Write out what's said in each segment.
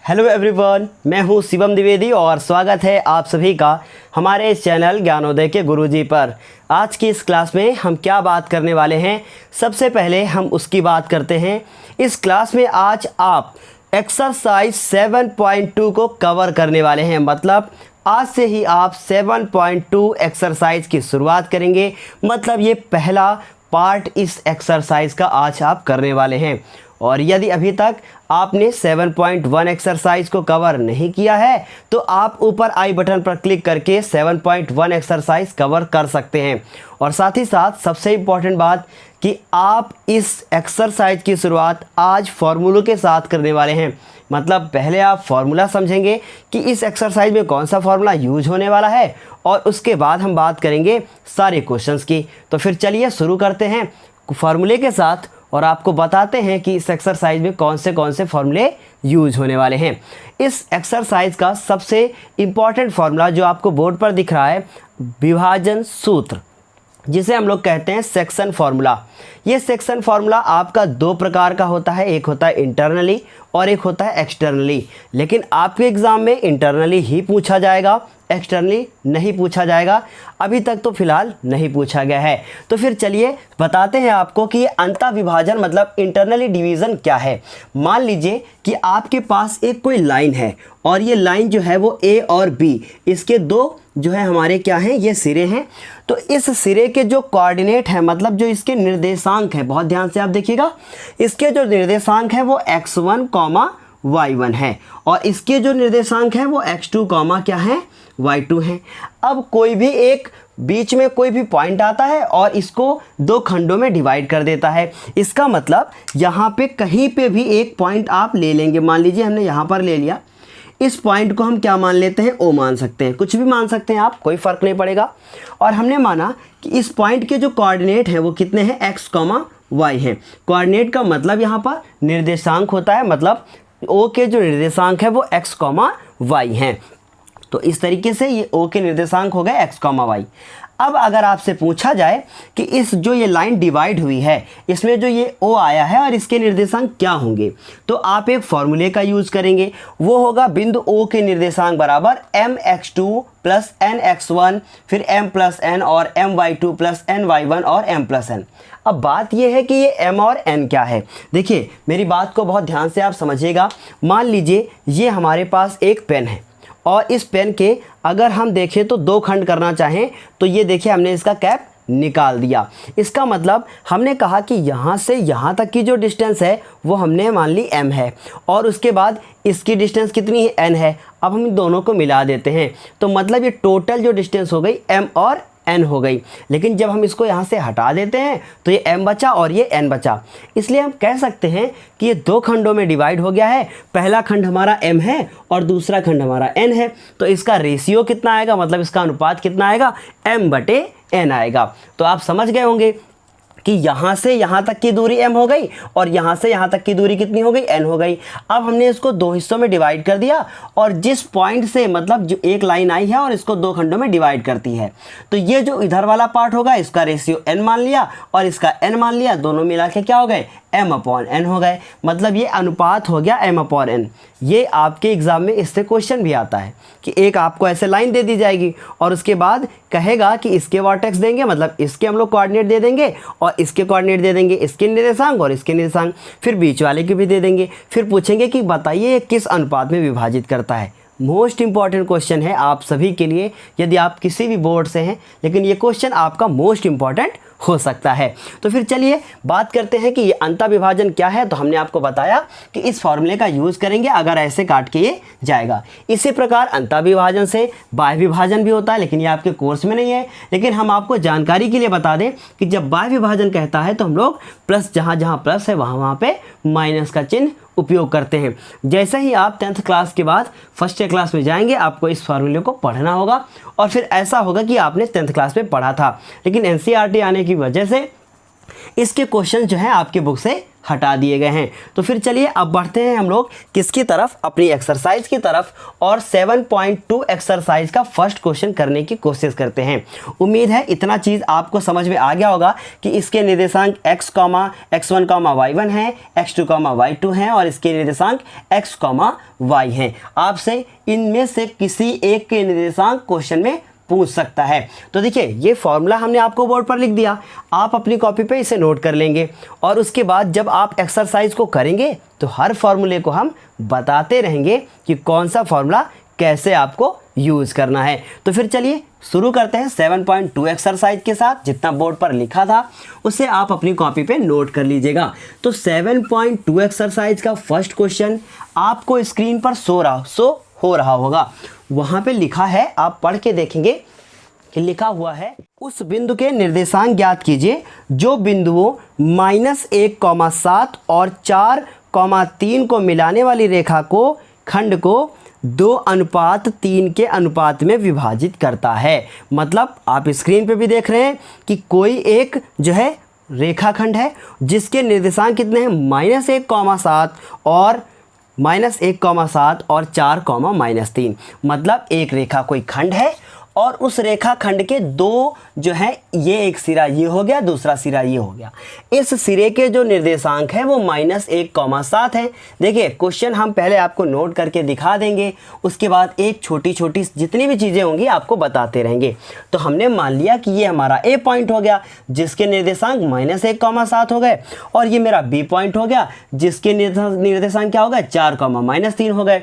Hello everyone, मैं हूं शिवम द्विवेदी और स्वागत है आप सभी का हमारे इस चैनल ज्ञानोदय के गुरुजी पर। आज की इस क्लास में हम क्या बात करने वाले हैं, सबसे पहले हम उसकी बात करते हैं। इस क्लास में आज आप एक्सरसाइज 7.2 को कवर करने वाले हैं। मतलब आज से ही आप 7.2 एक्सरसाइज की शुरुआत करेंगे। मतलब ये पहला पार्ट इस एक्सरसाइज का आज आप करने वाले हैं। और यदि अभी तक आपने 7.1 एक्सरसाइज को कवर नहीं किया है तो आप ऊपर आई बटन पर क्लिक करके 7.1 एक्सरसाइज कवर कर सकते हैं। और साथ ही साथ सबसे इम्पॉर्टेंट बात कि आप इस एक्सरसाइज की शुरुआत आज फॉर्मूलों के साथ करने वाले हैं। मतलब पहले आप फॉर्मूला समझेंगे कि इस एक्सरसाइज में कौन सा फॉर्मूला यूज होने वाला है और उसके बाद हम बात करेंगे सारे क्वेश्चंस की। तो फिर चलिए शुरू करते हैं फॉर्मूले के साथ और आपको बताते हैं कि इस एक्सरसाइज में कौन से फॉर्मूले यूज होने वाले हैं। इस एक्सरसाइज का सबसे इम्पॉर्टेंट फॉर्मूला जो आपको बोर्ड पर दिख रहा है, विभाजन सूत्र, जिसे हम लोग कहते हैं सेक्शन फार्मूला। ये सेक्शन फार्मूला आपका दो प्रकार का होता है, एक होता है इंटरनली और एक होता है एक्सटर्नली। लेकिन आपके एग्ज़ाम में इंटरनली ही पूछा जाएगा, एक्सटर्नली नहीं पूछा जाएगा। अभी तक तो फिलहाल नहीं पूछा गया है। तो फिर चलिए बताते हैं आपको कि ये अंतः विभाजन मतलब इंटरनली डिवीज़न क्या है। मान लीजिए कि आपके पास एक कोई लाइन है और ये लाइन जो है वो ए और बी, इसके दो जो है हमारे क्या हैं, ये सिरे हैं। तो इस सिरे के जो कोऑर्डिनेट है, मतलब जो इसके निर्देशांक हैं, बहुत ध्यान से आप देखिएगा, इसके जो निर्देशांक है वो x1, y1 है और इसके जो निर्देशांक हैं वो x2, क्या है, y2 है। अब कोई भी एक बीच में कोई भी पॉइंट आता है और इसको दो खंडों में डिवाइड कर देता है। इसका मतलब यहाँ पे कहीं पे भी एक पॉइंट आप ले लेंगे। मान लीजिए हमने यहाँ पर ले लिया, इस पॉइंट को हम क्या मान लेते हैं, ओ मान सकते हैं, कुछ भी मान सकते हैं आप, कोई फ़र्क नहीं पड़ेगा। और हमने माना कि इस पॉइंट के जो कोऑर्डिनेट हैं वो कितने हैं, x, y हैं। कोऑर्डिनेट का मतलब यहाँ पर निर्देशांक होता है, मतलब ओ के जो निर्देशांक है वो x, y हैं। तो इस तरीके से ये ओ के निर्देशांक हो गए x, y। अब अगर आपसे पूछा जाए कि इस जो ये लाइन डिवाइड हुई है इसमें जो ये ओ आया है और इसके निर्देशांक क्या होंगे, तो आप एक फॉर्मूले का यूज़ करेंगे। वो होगा बिंदु ओ के निर्देशांक बराबर mx2 प्लस nx1 फिर m प्लस n और my2 प्लस ny1 और m प्लस n। अब बात यह है कि ये m और n क्या है। देखिए मेरी बात को बहुत ध्यान से आप समझिएगा। मान लीजिए ये हमारे पास एक पेन है और इस पेन के अगर हम देखें तो दो खंड करना चाहें तो ये देखिए हमने इसका कैप निकाल दिया। इसका मतलब हमने कहा कि यहाँ से यहाँ तक की जो डिस्टेंस है वो हमने मान ली m है और उसके बाद इसकी डिस्टेंस कितनी है, n है। अब हम इन दोनों को मिला देते हैं तो मतलब ये टोटल जो डिस्टेंस हो गई m और n हो गई। लेकिन जब हम इसको यहाँ से हटा देते हैं तो ये m बचा और ये n बचा। इसलिए हम कह सकते हैं कि ये दो खंडों में डिवाइड हो गया है। पहला खंड हमारा m है और दूसरा खंड हमारा n है। तो इसका रेशियो कितना आएगा, मतलब इसका अनुपात कितना आएगा, m/n आएगा। तो आप समझ गए होंगे कि यहाँ से यहाँ तक की दूरी m हो गई और यहाँ से यहाँ तक की दूरी कितनी हो गई, n हो गई। अब हमने इसको दो हिस्सों में डिवाइड कर दिया और जिस पॉइंट से मतलब जो एक लाइन आई है और इसको दो खंडों में डिवाइड करती है, तो ये जो इधर वाला पार्ट होगा इसका रेशियो n मान लिया और इसका n मान लिया, दोनों मिला के क्या हो गए, m/n हो गए। मतलब ये अनुपात हो गया m/n। ये आपके एग्जाम में इससे क्वेश्चन भी आता है कि एक आपको ऐसे लाइन दे दी जाएगी और उसके बाद कहेगा कि इसके वर्टेक्स देंगे, मतलब इसके हम लोग कोऑर्डिनेट दे देंगे और इसके कोऑर्डिनेट दे देंगे, इसके निर्देशांक और इसके निर्देशांक, फिर बीच वाले के भी दे देंगे। फिर पूछेंगे कि बताइए ये किस अनुपात में विभाजित करता है। मोस्ट इंपॉर्टेंट क्वेश्चन है आप सभी के लिए, यदि आप किसी भी बोर्ड से हैं, लेकिन ये क्वेश्चन आपका मोस्ट इंपॉर्टेंट हो सकता है। तो फिर चलिए बात करते हैं कि ये अंतः विभाजन क्या है। तो हमने आपको बताया कि इस फॉर्मूले का यूज़ करेंगे अगर ऐसे काट के ये जाएगा। इसी प्रकार अंतः विभाजन से बाह्य विभाजन भी होता है, लेकिन ये आपके कोर्स में नहीं है। लेकिन हम आपको जानकारी के लिए बता दें कि जब बाह्य विभाजन कहता है तो हम लोग प्लस, जहाँ जहाँ प्लस है वहाँ वहाँ पे माइनस का चिन्ह उपयोग करते हैं। जैसे ही आप 10th क्लास के बाद फर्स्ट ईयर क्लास में जाएंगे आपको इस फार्मूले को पढ़ना होगा और फिर ऐसा होगा कि आपने 10th क्लास में पढ़ा था, लेकिन NCERT आने की वजह से इसके क्वेश्चन जो हैं आपके बुक से हटा दिए गए हैं। तो फिर चलिए अब बढ़ते हैं हम लोग किसकी तरफ, अपनी एक्सरसाइज की तरफ, और 7.2 एक्सरसाइज का फर्स्ट क्वेश्चन करने की कोशिश करते हैं। उम्मीद है इतना चीज़ आपको समझ में आ गया होगा कि इसके निर्देशांक x1, y1 है, x2, y2 हैं और इसके निर्देशांक x, y हैं। आपसे इनमें से किसी एक के निर्देशांक क्वेश्चन में पूछ सकता है। तो देखिए ये फॉर्मूला हमने आपको बोर्ड पर लिख दिया, आप अपनी कॉपी पे इसे नोट कर लेंगे और उसके बाद जब आप एक्सरसाइज को करेंगे तो हर फॉर्मूले को हम बताते रहेंगे कि कौन सा फॉर्मूला कैसे आपको यूज़ करना है। तो फिर चलिए शुरू करते हैं 7.2 एक्सरसाइज के साथ। जितना बोर्ड पर लिखा था उसे आप अपनी कॉपी पे नोट कर लीजिएगा। तो 7.2 एक्सरसाइज का फर्स्ट क्वेश्चन आपको स्क्रीन पर शो हो रहा होगा, वहाँ पे लिखा है, आप पढ़ के देखेंगे कि लिखा हुआ है, उस बिंदु के निर्देशांक ज्ञात कीजिए जो बिंदुओं -1,7 और 4,3 को मिलाने वाली रेखा को खंड को 2:3 के अनुपात में विभाजित करता है। मतलब आप स्क्रीन पे भी देख रहे हैं कि कोई एक जो है रेखाखंड है जिसके निर्देशांक कितने हैं, -1,7 और -1,7 और 4,-3। मतलब एक रेखा कोई खंड है और उस रेखा खंड के दो जो है, ये एक सिरा ये हो गया, दूसरा सिरा ये हो गया। इस सिरे के जो निर्देशांक है वो -1,7 है। देखिए क्वेश्चन हम पहले आपको नोट करके दिखा देंगे, उसके बाद एक छोटी छोटी जितनी भी चीज़ें होंगी आपको बताते रहेंगे। तो हमने मान लिया कि ये हमारा ए पॉइंट हो गया जिसके निर्देशांक -1,7 हो गए, और ये मेरा बी पॉइंट हो गया जिसके निर्देशांक क्या हो गए, 4,-3 हो गए।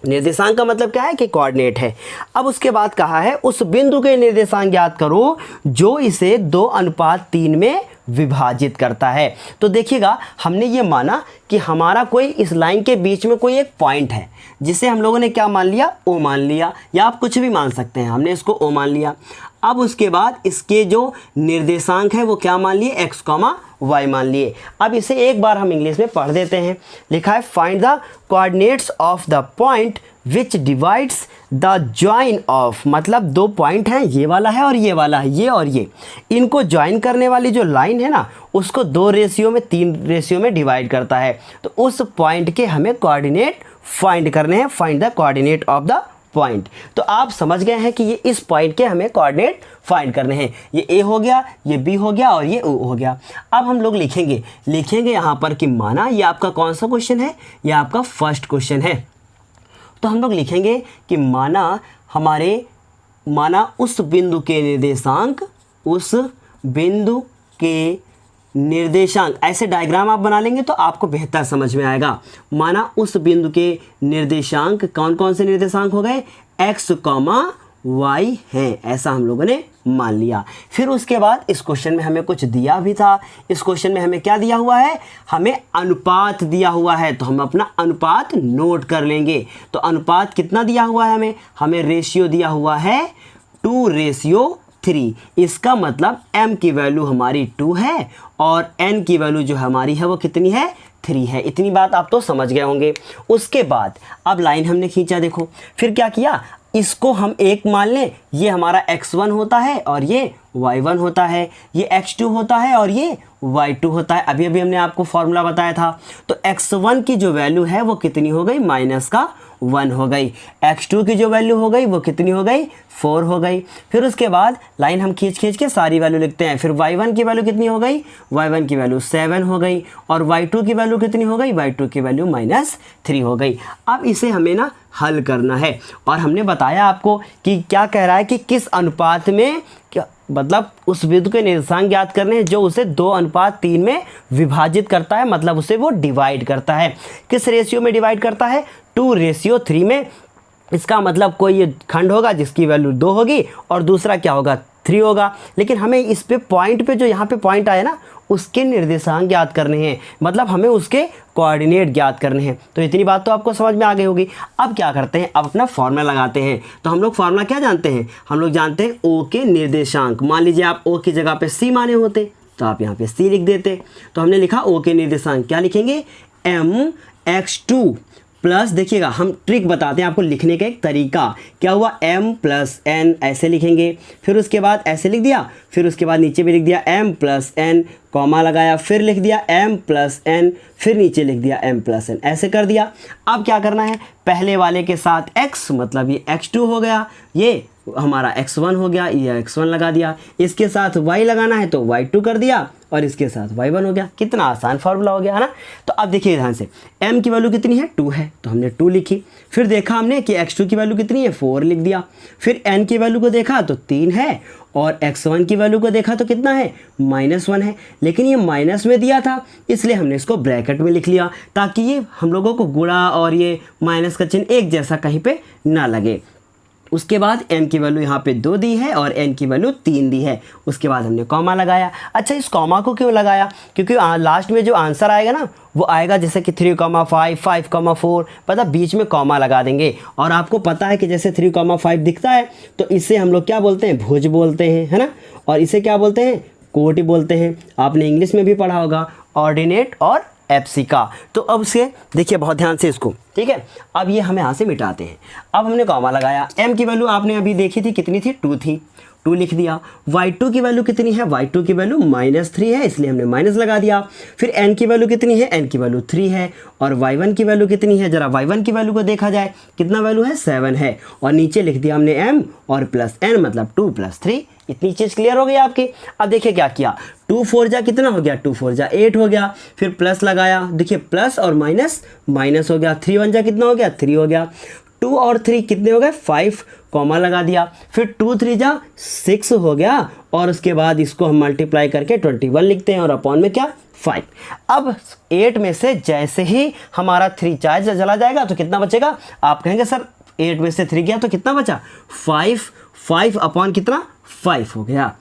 निर्देशांक का मतलब क्या है कि कोऑर्डिनेट है। अब उसके बाद कहा है उस बिंदु के निर्देशांक ज्ञात करो जो इसे 2:3 में विभाजित करता है। तो देखिएगा हमने ये माना कि हमारा कोई इस लाइन के बीच में कोई एक पॉइंट है जिसे हम लोगों ने क्या मान लिया, ओ मान लिया, या आप कुछ भी मान सकते हैं, हमने इसको ओ मान लिया। अब उसके बाद इसके जो निर्देशांक है वो क्या मान लिए, x, y मान लिए। अब इसे एक बार हम इंग्लिश में पढ़ देते हैं। लिखा है find the coordinates of the point which divides the join of, मतलब दो पॉइंट हैं, ये वाला है और ये वाला है, ये और ये, इनको ज्वाइन करने वाली जो लाइन है ना उसको 2 रेशियो में 3 रेशियो में डिवाइड करता है। तो उस पॉइंट के हमें कोऑर्डिनेट फाइंड करने हैं, find the coordinate of the point. तो आप समझ गए हैं कि ये इस पॉइंट के हमें कोऑर्डिनेट फाइंड करने हैं। ये ए हो गया, ये बी हो गया और ये ओ हो गया। अब हम लोग लिखेंगे यहाँ पर कि माना ये आपका कौन सा क्वेश्चन है, ये आपका फर्स्ट क्वेश्चन है। तो हम लोग लिखेंगे कि माना उस बिंदु के निर्देशांक, ऐसे डायग्राम आप बना लेंगे तो आपको बेहतर समझ में आएगा। माना उस बिंदु के निर्देशांक कौन कौन से निर्देशांक हो गए, x, y हैं, ऐसा हम लोगों ने मान लिया। फिर उसके बाद इस क्वेश्चन में हमें कुछ दिया भी था। इस क्वेश्चन में हमें क्या दिया हुआ है, हमें अनुपात दिया हुआ है, तो हम अपना अनुपात नोट कर लेंगे। तो अनुपात कितना दिया हुआ है, हमें रेशियो दिया हुआ है 2:3। इसका मतलब m की वैल्यू हमारी 2 है और n की वैल्यू जो हमारी है वो कितनी है, 3 है। इतनी बात आप तो समझ गए होंगे। उसके बाद अब लाइन हमने खींचा, देखो फिर क्या किया, इसको हम एक मान लें, ये हमारा x1 होता है और ये y1 होता है, ये x2 होता है और ये y2 होता है। अभी हमने आपको फॉर्मूला बताया था। तो x1 की जो वैल्यू है वो कितनी हो गई, -1 हो गई। x2 की जो वैल्यू हो गई वो कितनी हो गई, 4 हो गई। फिर उसके बाद लाइन हम खींच के सारी वैल्यू लिखते हैं। फिर y1 की वैल्यू कितनी हो गई, y1 की वैल्यू 7 हो गई, और y2 की वैल्यू कितनी हो गई, y2 की वैल्यू -3 हो गई। अब इसे हमें ना हल करना है, और हमने बताया आपको कि क्या कह रहा है कि किस अनुपात में, मतलब उस बिंदु के निर्देशांक ज्ञात करने हैं जो उसे 2:3 में विभाजित करता है, मतलब उसे वो डिवाइड करता है। किस रेशियो में डिवाइड करता है, 2:3 में। इसका मतलब कोई ये खंड होगा जिसकी वैल्यू 2 होगी और दूसरा क्या होगा, 3 होगा। लेकिन हमें इस पे पॉइंट पे जो यहाँ पे पॉइंट आया ना उसके निर्देशांक ज्ञात करने हैं, मतलब हमें उसके कोऑर्डिनेट ज्ञात करने हैं। तो इतनी बात तो आपको समझ में आ गई होगी। अब क्या करते हैं, अब अपना फॉर्मूला लगाते हैं। तो हम लोग फॉर्मूला क्या जानते हैं, हम लोग जानते हैं ओ के निर्देशांक। मान लीजिए आप ओ की जगह पे सी माने होते तो आप यहाँ पे सी लिख देते। तो हमने लिखा ओ के निर्देशांक, क्या लिखेंगे, m x2 प्लस देखिएगा, हम ट्रिक बताते हैं आपको लिखने का एक तरीका। क्या हुआ, m प्लस n ऐसे लिखेंगे, फिर उसके बाद ऐसे लिख दिया, फिर उसके बाद नीचे भी लिख दिया m प्लस n, कॉमा लगाया, फिर लिख दिया m प्लस n, फिर नीचे लिख दिया m प्लस n, ऐसे कर दिया। अब क्या करना है, पहले वाले के साथ x, मतलब ये x2 हो गया, ये हमारा x1 हो गया, ये x1 लगा दिया, इसके साथ y लगाना है तो y2 कर दिया, और इसके साथ y1 हो गया। कितना आसान फार्मूला हो गया है ना। तो अब देखिए ध्यान से, m की वैल्यू कितनी है, 2 है, तो हमने 2 लिखी। फिर देखा हमने कि x2 की वैल्यू कितनी है, 4 लिख दिया। फिर n की वैल्यू को देखा तो 3 है, और x1 की वैल्यू को देखा तो कितना है, -1 है, लेकिन ये माइनस में दिया था इसलिए हमने इसको ब्रैकेट में लिख लिया, ताकि ये हम लोगों को गुणा और ये माइनस का चिन्ह एक जैसा कहीं पे ना लगे। उसके बाद m की वैल्यू यहाँ पे 2 दी है और n की वैल्यू 3 दी है। उसके बाद हमने कॉमा लगाया। अच्छा, इस कॉमा को क्यों लगाया, क्योंकि लास्ट में जो आंसर आएगा ना वो आएगा जैसे कि 3,5, 5,4, पता बीच में कॉमा लगा देंगे। और आपको पता है कि जैसे 3,5 दिखता है तो इसे हम लोग क्या बोलते हैं, भुज बोलते हैं, है ना। और इसे क्या बोलते हैं, कोटि बोलते हैं। आपने इंग्लिश में भी पढ़ा होगा, ऑर्डिनेट और एप्सिका। तो अब से देखिए बहुत ध्यान से इसको, ठीक है। अब ये हम यहाँ से मिटाते हैं। अब हमने कॉमा लगाया। m की वैल्यू आपने अभी देखी थी, कितनी थी, 2 थी, 2 लिख दिया। y2 की वैल्यू कितनी है, y2 की वैल्यू -3 है, इसलिए हमने माइनस लगा दिया। फिर n की वैल्यू कितनी है, n की वैल्यू 3 है, और y1 की वैल्यू कितनी है, जरा y1 की वैल्यू को देखा जाए, कितना वैल्यू है, 7 है, और नीचे लिख दिया हमने m और प्लस n, मतलब 2 + 3। इतनी चीज़ क्लियर हो गई आपकी। अब देखिए क्या किया, 2 4 जा कितना हो गया, 2 4 जा 8 हो गया। फिर प्लस लगाया, देखिए प्लस और माइनस, माइनस हो गया। 3 1 जा कितना हो गया, 3 हो गया। 2 और 3 कितने हो गए, 5, कॉमा लगा दिया। फिर 2 3 जा 6 हो गया, और उसके बाद इसको हम मल्टीप्लाई करके 21 लिखते हैं, और अपॉन में क्या, 5। अब 8 में से जैसे ही हमारा 3 चार्ज चला जाएगा तो कितना बचेगा, आप कहेंगे सर 8 में से 3 गया तो कितना बचा, 5, 5 अपॉन कितना, 5 हो गया।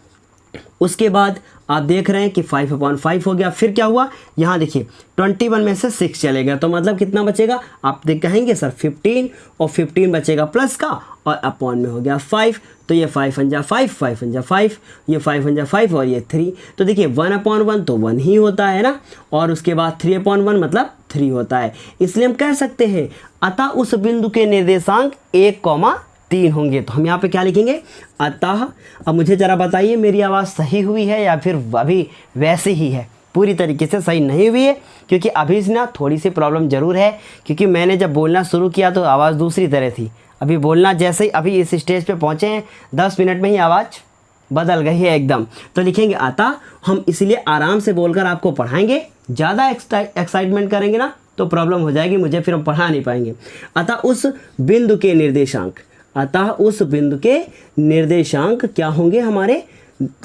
उसके बाद आप देख रहे हैं कि 5/5 हो गया। फिर क्या हुआ, यहाँ देखिए 21 में से 6 चलेगा तो मतलब कितना बचेगा, आप कहेंगे सर 15, और 15 बचेगा प्लस का, और अपॉन में हो गया 5। तो ये 5 × 5, 5 × 5, ये 5 × 5 और ये 3। तो देखिए 1/1 तो 1 ही होता है ना, और उसके बाद 3/1 मतलब 3 होता है। इसलिए हम कह सकते हैं अतः उस बिंदु के निर्देशांक 1,3 होंगे। तो हम यहाँ पे क्या लिखेंगे, अतः। अब मुझे ज़रा बताइए मेरी आवाज़ सही हुई है या फिर अभी वैसे ही है, पूरी तरीके से सही नहीं हुई है, क्योंकि अभी से ना थोड़ी सी प्रॉब्लम ज़रूर है, क्योंकि मैंने जब बोलना शुरू किया तो आवाज़ दूसरी तरह थी। अभी बोलना जैसे ही अभी इस स्टेज पे पहुँचे हैं 10 मिनट में ही आवाज़ बदल गई है एकदम। तो लिखेंगे अतः। हम इसलिए आराम से बोलकर आपको पढ़ाएंगे, ज़्यादा एक्साइटमेंट करेंगे ना तो प्रॉब्लम हो जाएगी मुझे, फिर हम पढ़ा नहीं पाएंगे। अतः उस बिंदु के निर्देशांक, अतः उस बिंदु के निर्देशांक क्या होंगे हमारे,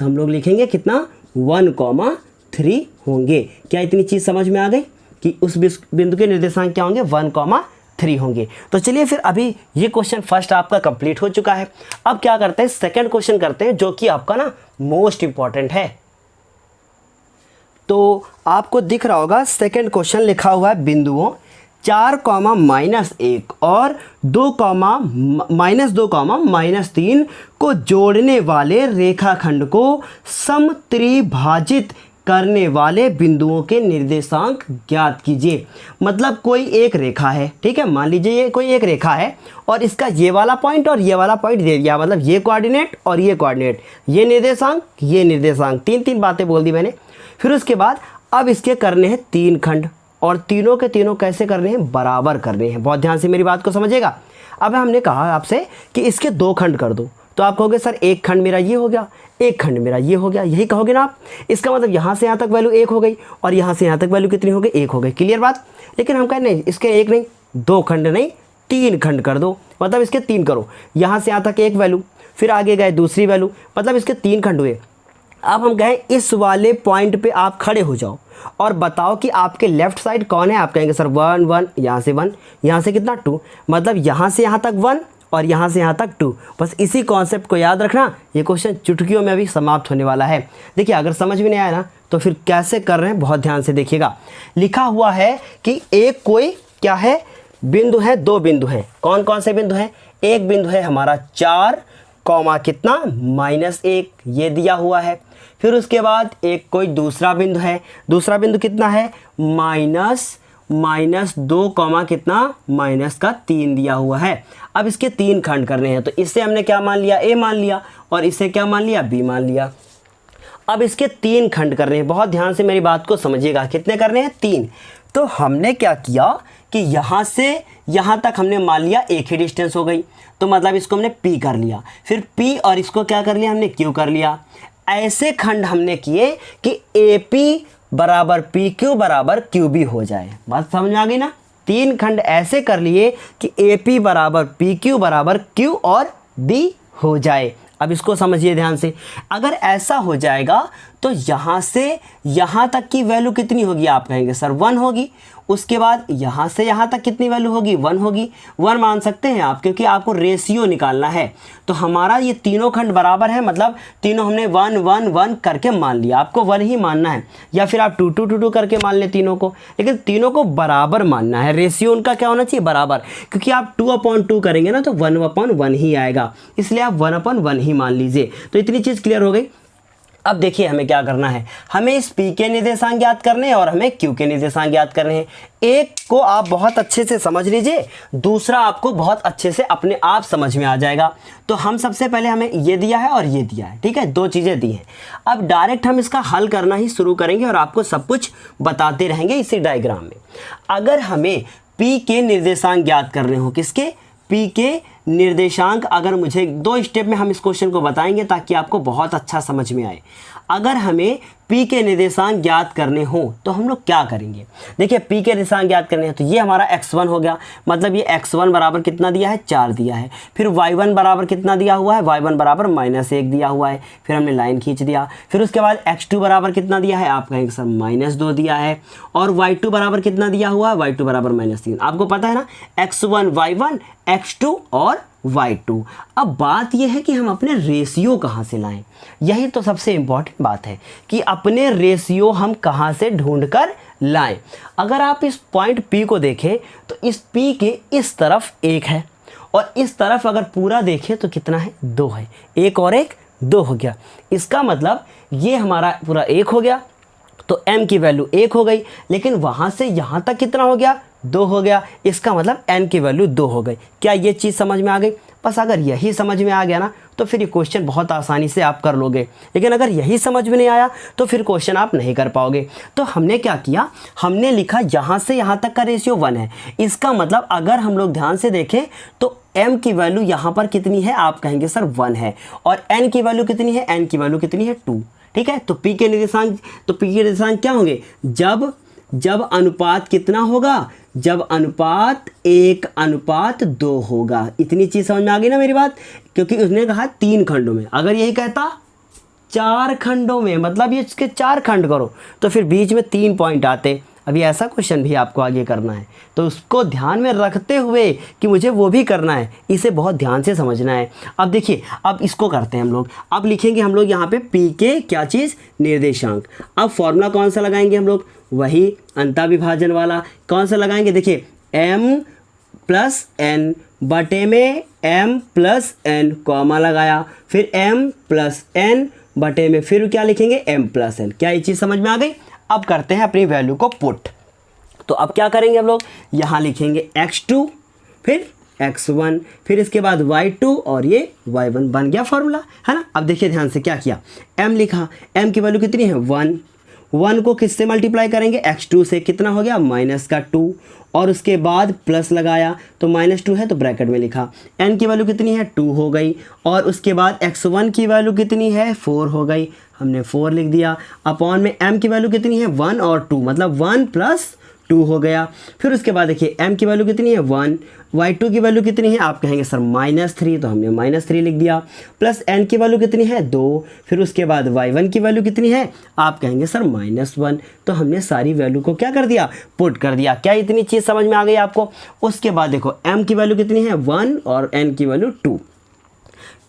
हम लोग लिखेंगे कितना, 1,3 होंगे। क्या इतनी चीज़ समझ में आ गई कि उस बिंदु के निर्देशांक क्या होंगे, 1,3 होंगे। तो चलिए फिर अभी ये क्वेश्चन फर्स्ट आपका कंप्लीट हो चुका है। अब क्या करते हैं, सेकंड क्वेश्चन करते हैं, जो कि आपका ना मोस्ट इंपॉर्टेंट है। तो आपको दिख रहा होगा सेकंड क्वेश्चन लिखा हुआ है, बिंदुओं 4, -1 और 2, -2, को जोड़ने वाले रेखाखंड को समत्रिभाजित करने वाले बिंदुओं के निर्देशांक ज्ञात कीजिए। मतलब कोई एक रेखा है, ठीक है, मान लीजिए ये कोई एक रेखा है और इसका ये वाला पॉइंट और ये वाला पॉइंट दे दिया, मतलब ये कोऑर्डिनेट और ये कोऑर्डिनेट, ये निर्देशांक, ये निर्देशांक, 3 बातें बोल दी मैंने। फिर उसके बाद अब इसके करने हैं 3 खंड, और तीनों के तीनों कैसे करने हैं, बराबर करने हैं। बहुत ध्यान से मेरी बात को समझिएगा। अब हमने कहा आपसे कि इसके 2 खंड कर दो, तो आप कहोगे सर 1 खंड मेरा ये हो गया, 1 खंड मेरा ये हो गया, यही कहोगे ना आप। इसका मतलब यहाँ से यहाँ तक वैल्यू 1 हो गई और यहाँ से यहाँ तक वैल्यू कितनी हो गई, 1 हो गई। क्लियर बात। लेकिन हम कहें नहीं, इसके 1 नहीं, 2 खंड नहीं, 3 खंड कर दो, मतलब इसके 3 करो। यहाँ से यहाँ तक 1 वैल्यू, फिर आगे गए दूसरी वैल्यू, मतलब इसके 3 खंड हुए। अब हम कहें इस वाले पॉइंट पे आप खड़े हो जाओ और बताओ कि आपके लेफ्ट साइड कौन है। आप कहेंगे सर 1 1, यहाँ से 1, यहाँ से कितना 2, मतलब यहाँ से यहाँ तक 1 और यहाँ से यहाँ तक 2। बस इसी कॉन्सेप्ट को याद रखना। ये क्वेश्चन चुटकियों में अभी समाप्त होने वाला है। देखिए अगर समझ में नहीं आया ना तो फिर कैसे कर रहे हैं, बहुत ध्यान से देखिएगा। लिखा हुआ है कि एक कोई क्या है, बिंदु है, 2 बिंदु हैं। कौन कौन से बिंदु हैं, एक बिंदु है हमारा 4, कितना, -1, ये दिया हुआ है। फिर उसके बाद एक कोई दूसरा बिंदु है, दूसरा बिंदु कितना है, -2 कॉमा कितना -3 दिया हुआ है। अब इसके 3 खंड करने हैं, तो इससे हमने क्या मान लिया, a मान लिया, और इससे क्या मान लिया, b मान लिया। अब इसके 3 खंड करने हैं, बहुत ध्यान से मेरी बात को समझिएगा, कितने करने हैं, 3। तो हमने क्या किया कि यहाँ से यहाँ तक हमने मान लिया एक ही डिस्टेंस हो गई, तो मतलब इसको हमने p कर लिया, फिर p और इसको क्या कर लिया हमने, q कर लिया। ऐसे खंड हमने किए कि AP बराबर PQ बराबर QB हो जाए। बात समझ में आ गई ना। 3 खंड ऐसे कर लिए कि AP बराबर PQ बराबर Q और B हो जाए। अब इसको समझिए ध्यान से, अगर ऐसा हो जाएगा तो यहाँ से यहाँ तक की वैल्यू कितनी होगी, आप कहेंगे सर 1 होगी। उसके बाद यहाँ से यहाँ तक कितनी वैल्यू होगी, 1 होगी। 1 मान सकते हैं आप, क्योंकि आपको रेशियो निकालना है। तो हमारा ये तीनों खंड बराबर है, मतलब तीनों हमने 1 1 1 करके मान लिया। आपको 1 ही मानना है, या फिर आप 2 2 2 2 करके मान ले तीनों को, लेकिन तीनों को बराबर मानना है। रेशियो उनका क्या होना चाहिए, बराबर, क्योंकि आप 2/2 करेंगे ना तो 1/1 ही आएगा, इसलिए आप 1/1 ही मान लीजिए। तो इतनी चीज़ क्लियर हो गई। अब देखिए हमें क्या करना है, हमें इस P के निर्देशांक ज्ञात करने हैं और हमें Q के निर्देशांक ज्ञात करने हैं। एक को आप बहुत अच्छे से समझ लीजिए, दूसरा आपको बहुत अच्छे से अपने आप समझ में आ जाएगा। तो हम सबसे पहले, हमें ये दिया है और ये दिया है, ठीक है, 2 चीज़ें दी हैं। अब डायरेक्ट हम इसका हल करना ही शुरू करेंगे और आपको सब कुछ बताते रहेंगे इसी डायग्राम में। अगर हमें P के निर्देशांक ज्ञात करने हो, किसके, P के निर्देशांक, अगर मुझे 2 स्टेप में हम इस क्वेश्चन को बताएंगे ताकि आपको बहुत अच्छा समझ में आए। अगर हमें P के निर्देशांक ज्ञात करने हो तो हम लोग क्या करेंगे, देखिए P के निर्देशांक ज्ञात करने हैं तो ये हमारा x1 हो गया, मतलब ये x1 बराबर कितना दिया है, 4 दिया है। फिर y1 बराबर कितना दिया हुआ है, y1 बराबर -1 दिया हुआ है। फिर हमने लाइन खींच दिया। फिर उसके बाद x2 बराबर कितना दिया है, आप कहेंगे सर -2 दिया है। और y2 बराबर कितना दिया हुआ है, y2 बराबर -3। आपको पता है ना, x1 y1 x2 और y2। अब बात यह है कि हम अपने रेशियो कहाँ से लाएं, यही तो सबसे इम्पॉर्टेंट बात है कि अपने रेशियो हम कहाँ से ढूंढ कर लाएं। अगर आप इस पॉइंट P को देखें तो इस P के इस तरफ 1 है और इस तरफ अगर पूरा देखें तो कितना है, 2 है। 1 और 1 2 हो गया। इसका मतलब ये हमारा पूरा 1 हो गया, तो m की वैल्यू 1 हो गई, लेकिन वहाँ से यहाँ तक कितना हो गया, 2 हो गया। इसका मतलब n की वैल्यू 2 हो गई। क्या ये चीज़ समझ में आ गई? बस अगर यही समझ में आ गया ना तो फिर ये क्वेश्चन बहुत आसानी से आप कर लोगे, लेकिन अगर यही समझ में नहीं आया तो फिर क्वेश्चन आप नहीं कर पाओगे। तो हमने क्या किया, हमने लिखा यहाँ से यहाँ तक का रेशियो 1 है। इसका मतलब अगर हम लोग ध्यान से देखें तो m की वैल्यू यहाँ पर कितनी है, आप कहेंगे सर 1 है, और n की वैल्यू कितनी है, n की वैल्यू कितनी है, 2। ठीक है, तो P के निर्देशांक क्या होंगे, जब अनुपात कितना होगा, जब अनुपात 1:2 होगा। इतनी चीज़ समझ में आ गई ना मेरी बात, क्योंकि उसने कहा 3 खंडों में, अगर यही कहता 4 खंडों में, मतलब ये इसके 4 खंड करो तो फिर बीच में 3 पॉइंट आते। अभी ऐसा क्वेश्चन भी आपको आगे करना है, तो उसको ध्यान में रखते हुए कि मुझे वो भी करना है, इसे बहुत ध्यान से समझना है। अब देखिए, अब इसको करते हैं हम लोग। अब लिखेंगे हम लोग यहाँ पे P के क्या चीज़, निर्देशांक। अब फॉर्मूला कौन सा लगाएंगे हम लोग, वही अंतःविभाजन वाला। कौन सा लगाएंगे, देखिए m + n बटे में m + n, कॉमा लगाया, फिर m + n बटे में फिर क्या लिखेंगे, m + n। क्या ये चीज़ समझ में आ गई? अब करते हैं अपनी वैल्यू को पुट। तो अब क्या करेंगे हम लोग, यहाँ लिखेंगे x2, फिर x1, फिर इसके बाद y2 और ये y1। बन गया फॉर्मूला, है ना। अब देखिए ध्यान से क्या किया, m लिखा, m की वैल्यू कितनी है, 1 को किससे मल्टीप्लाई करेंगे, x2 से, कितना हो गया, -2, और उसके बाद प्लस लगाया तो -2 है तो ब्रैकेट में लिखा। n की वैल्यू कितनी है, 2 हो गई, और उसके बाद x1 की वैल्यू कितनी है, 4 हो गई, हमने 4 लिख दिया। अपॉन में m की वैल्यू कितनी है, 1 और 2, मतलब 1 + 2 हो गया। फिर उसके बाद देखिए m की वैल्यू कितनी है, 1, y2 की वैल्यू कितनी है, आप कहेंगे सर -3, तो हमने -3 लिख दिया, प्लस n की वैल्यू कितनी है, 2, फिर उसके बाद y1 की वैल्यू कितनी है, आप कहेंगे सर -1, तो हमने सारी वैल्यू को क्या कर दिया, पुट कर दिया। क्या इतनी चीज़ समझ में आ गई आपको? उसके बाद देखो m की वैल्यू कितनी है, 1, और n की वैल्यू 2।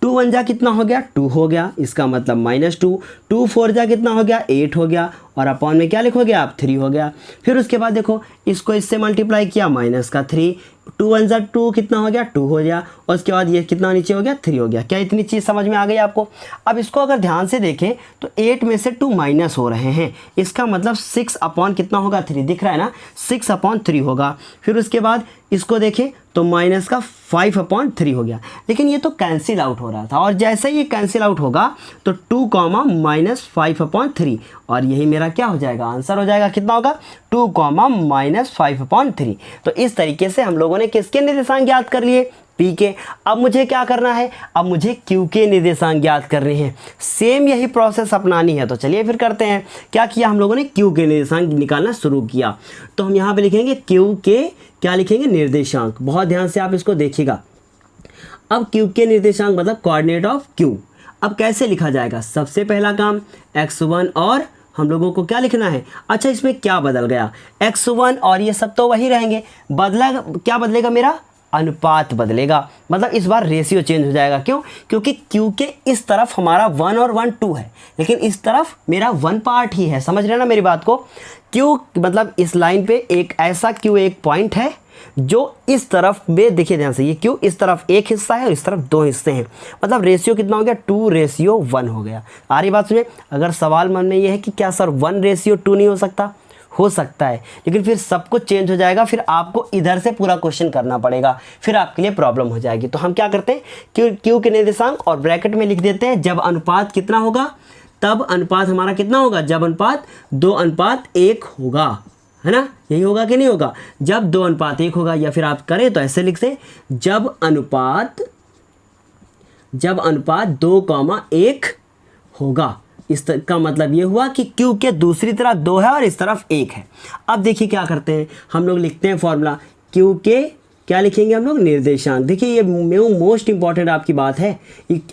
2 × 1 कितना हो गया, 2 हो गया, इसका मतलब -2, 2 × 4 कितना हो गया, 8 हो गया, और अपॉन में क्या लिखोगे आप 3 हो गया। फिर उसके बाद देखो इसको इससे मल्टीप्लाई किया माइनस का 3, 2 1 जा 2 कितना हो गया 2 हो गया, और उसके बाद ये कितना नीचे हो गया 3 हो गया। क्या इतनी चीज़ समझ में आ गई आपको? अब इसको अगर ध्यान से देखें तो 8 में से 2 माइनस हो रहे हैं, इसका मतलब 6 अपॉन कितना होगा 3, दिख रहा है ना 6 अपॉन 3 होगा। फिर उसके बाद इसको देखें तो माइनस का 5 अपॉन 3 हो गया, लेकिन ये तो कैंसिल आउट हो रहा था, और जैसे ही ये कैंसिल आउट होगा तो 2 कॉमा माइनस 5 अपॉन 3, और यही मेरा क्या हो जाएगा आंसर हो जाएगा, कितना होगा 2 कॉमा माइनस 5 अपॉन 3। तो इस तरीके से हम लोगों ने किसके निर्देशांक ज्ञात कर लिए, पी के। अब मुझे क्या करना है, अब मुझे क्यू के निर्देशांक ज्ञात करने हैं। सेम यही प्रोसेस अपनानी है, तो चलिए फिर करते हैं। क्या किया हम लोगों ने, क्यू के निर्देशांक निकालना शुरू किया। तो हम यहाँ पे लिखेंगे क्यू के, क्या लिखेंगे निर्देशांक, बहुत ध्यान से आप इसको देखिएगा। अब क्यू के निर्देशांक मतलब कोऑर्डिनेट ऑफ क्यू। अब कैसे लिखा जाएगा, सबसे पहला काम x1 और हम लोगों को क्या लिखना है। अच्छा इसमें क्या बदल गया, x1 और ये सब तो वही रहेंगे, बदला क्या बदलेगा, मेरा अनुपात बदलेगा, मतलब इस बार रेशियो चेंज हो जाएगा। क्यों, क्योंकि क्यू के इस तरफ हमारा 1 और 1 2 है, लेकिन इस तरफ मेरा 1 पार्ट ही है, समझ रहे ना मेरी बात को। क्यू मतलब इस लाइन पे एक ऐसा क्यू एक पॉइंट है जो इस तरफ में, देखिए ध्यान से, ये क्यू इस तरफ एक हिस्सा है और इस तरफ 2 हिस्से हैं, मतलब रेशियो कितना हो गया 2:1 हो गया। आ रही बात सुनिए। अगर सवाल मन में ये है कि क्या सर 1:2 नहीं हो सकता है, लेकिन फिर सब कुछ चेंज हो जाएगा, फिर आपको इधर से पूरा क्वेश्चन करना पड़ेगा, फिर आपके लिए प्रॉब्लम हो जाएगी। तो हम क्या करते हैं, क्यू के निर्देशांक और ब्रैकेट में लिख देते हैं जब अनुपात कितना होगा, तब अनुपात हमारा कितना होगा, जब अनुपात 2:1 होगा, है ना, यही होगा कि नहीं होगा, जब 2:1 होगा। या फिर आप करें तो ऐसे लिख दें, जब अनुपात 2:1 होगा। इसका मतलब ये हुआ कि क्यू के दूसरी तरफ 2 है और इस तरफ 1 है। अब देखिए क्या करते हैं, हम लोग लिखते हैं फॉर्मूला, क्यू के क्या लिखेंगे हम लोग, निर्देशांक। देखिए ये मोस्ट इंपॉर्टेंट आपकी बात है,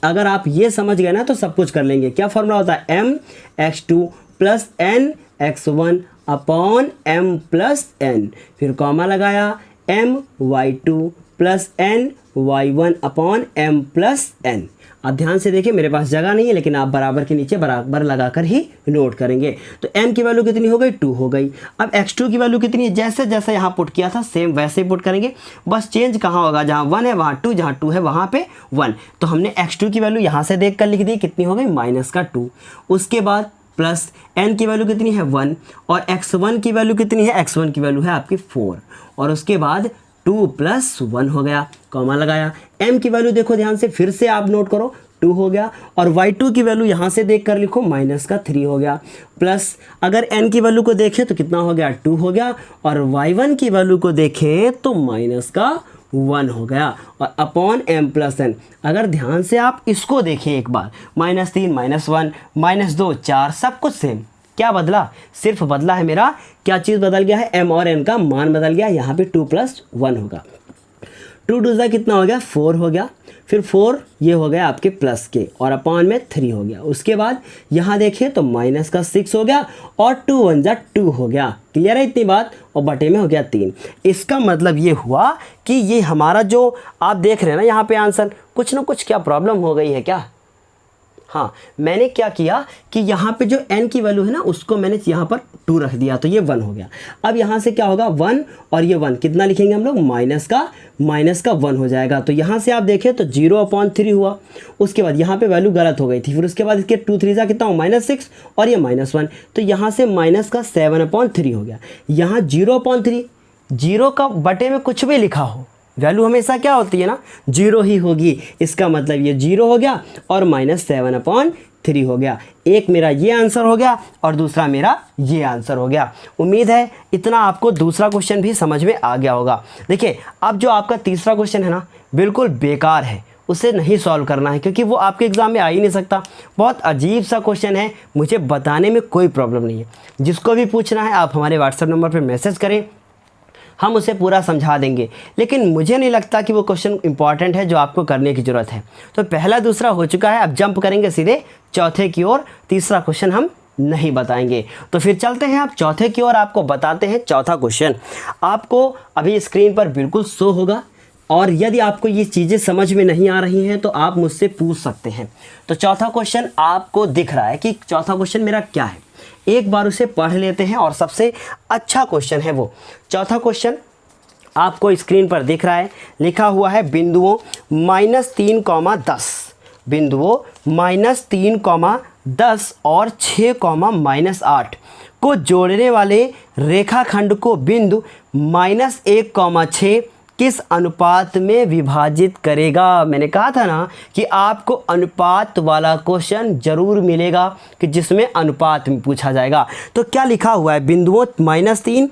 अगर आप ये समझ गए ना तो सब कुछ कर लेंगे। क्या फॉर्मूला होता है, mx2 plus n x1 upon m plus n, फिर कॉमा लगाया my2 plus n y1 upon m plus n। अब ध्यान से देखिए, मेरे पास जगह नहीं है, लेकिन आप बराबर के नीचे बराबर लगाकर ही नोट करेंगे। तो m की वैल्यू कितनी हो गई, 2 हो गई। अब x2 की वैल्यू कितनी है, जैसे जैसे यहाँ पुट किया था सेम वैसे ही पुट करेंगे, बस चेंज कहाँ होगा, जहाँ 1 है वहाँ 2, जहाँ 2 है वहाँ पे 1। तो हमने x2 की वैल्यू यहाँ से देख कर लिख दी, कितनी हो गई -2। उसके बाद प्लस n की वैल्यू कितनी है 1, और x1 की वैल्यू कितनी है, x1 की वैल्यू है आपकी 4, और उसके बाद 2 + 1 हो गया, कॉमा लगाया। m की वैल्यू देखो ध्यान से, फिर से आप नोट करो 2 हो गया, और y2 की वैल्यू यहाँ से देख कर लिखो -3 हो गया, प्लस अगर n की वैल्यू को देखें तो कितना हो गया 2 हो गया, और y1 की वैल्यू को देखें तो -1 हो गया, और अपॉन m प्लस n। अगर ध्यान से आप इसको देखें एक बार, -3 -1 -2 4 सब कुछ सेम, क्या बदला, सिर्फ बदला है मेरा, क्या चीज़ बदल गया है, m और n का मान बदल गया, यहाँ पे 2 + 1 होगा। 2 2 कितना हो गया 4 हो गया, फिर 4 ये हो गया आपके प्लस के, और अपॉन में 3 हो गया। उसके बाद यहाँ देखिए तो -6 हो गया, और 2 1 जा 2 हो गया। क्लियर है इतनी बात, और बटे में हो गया 3। इसका मतलब ये हुआ कि ये हमारा जो आप देख रहे हैं ना यहाँ पे आंसर, कुछ ना कुछ क्या प्रॉब्लम हो गई है क्या। हाँ, मैंने क्या किया कि यहाँ पे जो n की वैल्यू है ना उसको मैंने यहाँ पर 2 रख दिया, तो ये 1 हो गया। अब यहाँ से क्या होगा 1 और ये 1 कितना लिखेंगे हम लोग, माइनस का 1 हो जाएगा। तो यहाँ से आप देखें तो 0/3 हुआ। उसके बाद यहाँ पे वैल्यू गलत हो गई थी, फिर उसके बाद इसके 2 3 कितना हो -6 और ये -1, तो यहाँ से -7/3 हो गया। यहाँ 0/3, 0 का बटे में कुछ भी लिखा हो, वैल्यू हमेशा क्या होती है ना 0 ही होगी। इसका मतलब ये 0 हो गया और -7/3 हो गया। एक मेरा ये आंसर हो गया और दूसरा मेरा ये आंसर हो गया। उम्मीद है इतना आपको दूसरा क्वेश्चन भी समझ में आ गया होगा। देखिए अब जो आपका तीसरा क्वेश्चन है ना बिल्कुल बेकार है, उसे नहीं सॉल्व करना है क्योंकि वो आपके एग्ज़ाम में आ ही नहीं सकता। बहुत अजीब सा क्वेश्चन है, मुझे बताने में कोई प्रॉब्लम नहीं है। जिसको भी पूछना है आप हमारे व्हाट्सएप नंबर पर मैसेज करें, हम उसे पूरा समझा देंगे। लेकिन मुझे नहीं लगता कि वो क्वेश्चन इंपॉर्टेंट है जो आपको करने की ज़रूरत है। तो पहला दूसरा हो चुका है, अब जंप करेंगे सीधे चौथे की ओर। तीसरा क्वेश्चन हम नहीं बताएंगे, तो फिर चलते हैं आप चौथे की ओर। आपको बताते हैं चौथा क्वेश्चन, आपको अभी स्क्रीन पर बिल्कुल शो होगा, और यदि आपको ये चीज़ें समझ में नहीं आ रही हैं तो आप मुझसे पूछ सकते हैं। तो चौथा क्वेश्चन आपको दिख रहा है कि चौथा क्वेश्चन मेरा क्या है। एक बार उसे पढ़ लेते हैं और सबसे अच्छा क्वेश्चन है वो। चौथा क्वेश्चन आपको स्क्रीन पर दिख रहा है, लिखा हुआ है बिंदुओं -3, 10, बिंदुओं -3, 10 और 6, -8 को जोड़ने वाले रेखाखंड को बिंदु -1, 6 किस अनुपात में विभाजित करेगा। मैंने कहा था ना कि आपको अनुपात वाला क्वेश्चन जरूर मिलेगा कि जिसमें अनुपात में पूछा जाएगा। तो क्या लिखा हुआ है, बिंदुओं -3,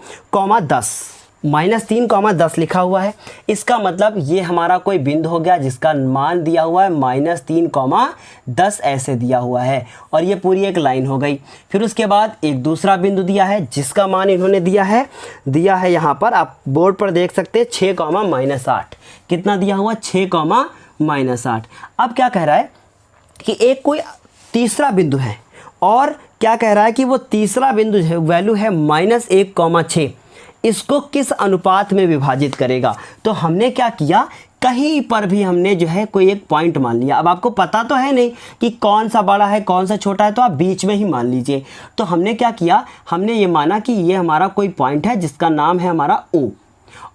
10, -3, 10 लिखा हुआ है। इसका मतलब ये हमारा कोई बिंदु हो गया जिसका मान दिया हुआ है -3, 10 ऐसे दिया हुआ है, और ये पूरी एक लाइन हो गई। फिर उसके बाद एक दूसरा बिंदु दिया है जिसका मान इन्होंने दिया है यहाँ पर आप बोर्ड पर देख सकते हैं 6, -8। कितना दिया हुआ, 6, -8। अब क्या कह रहा है कि एक कोई तीसरा बिंदु है, और क्या कह रहा है कि वो तीसरा बिंदु है वैल्यू है -1, 6, इसको किस अनुपात में विभाजित करेगा। तो हमने क्या किया, कहीं पर भी हमने जो है कोई एक पॉइंट मान लिया। अब आपको पता तो है नहीं कि कौन सा बड़ा है कौन सा छोटा है, तो आप बीच में ही मान लीजिए। तो हमने क्या किया, हमने ये माना कि ये हमारा कोई पॉइंट है जिसका नाम है हमारा O,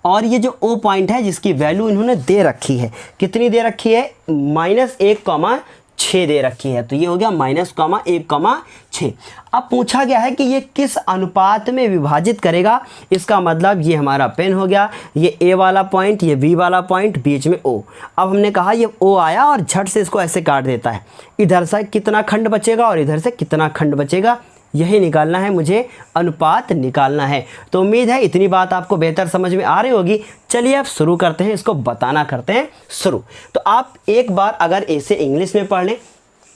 और ये जो O पॉइंट है जिसकी वैल्यू इन्होंने दे रखी है, कितनी दे रखी है, -1, 6 दे रखी है। तो ये हो गया -1, 6। अब पूछा गया है कि ये किस अनुपात में विभाजित करेगा। इसका मतलब ये हमारा पेन हो गया, ये A वाला पॉइंट, ये B वाला पॉइंट, बीच में O। अब हमने कहा ये O आया और झट से इसको ऐसे काट देता है, इधर से कितना खंड बचेगा और इधर से कितना खंड बचेगा, यही निकालना है मुझे, अनुपात निकालना है। तो उम्मीद है इतनी बात आपको बेहतर समझ में आ रही होगी। चलिए अब शुरू करते हैं, इसको बताना करते हैं शुरू। तो आप एक बार अगर इसे इंग्लिश में पढ़ लें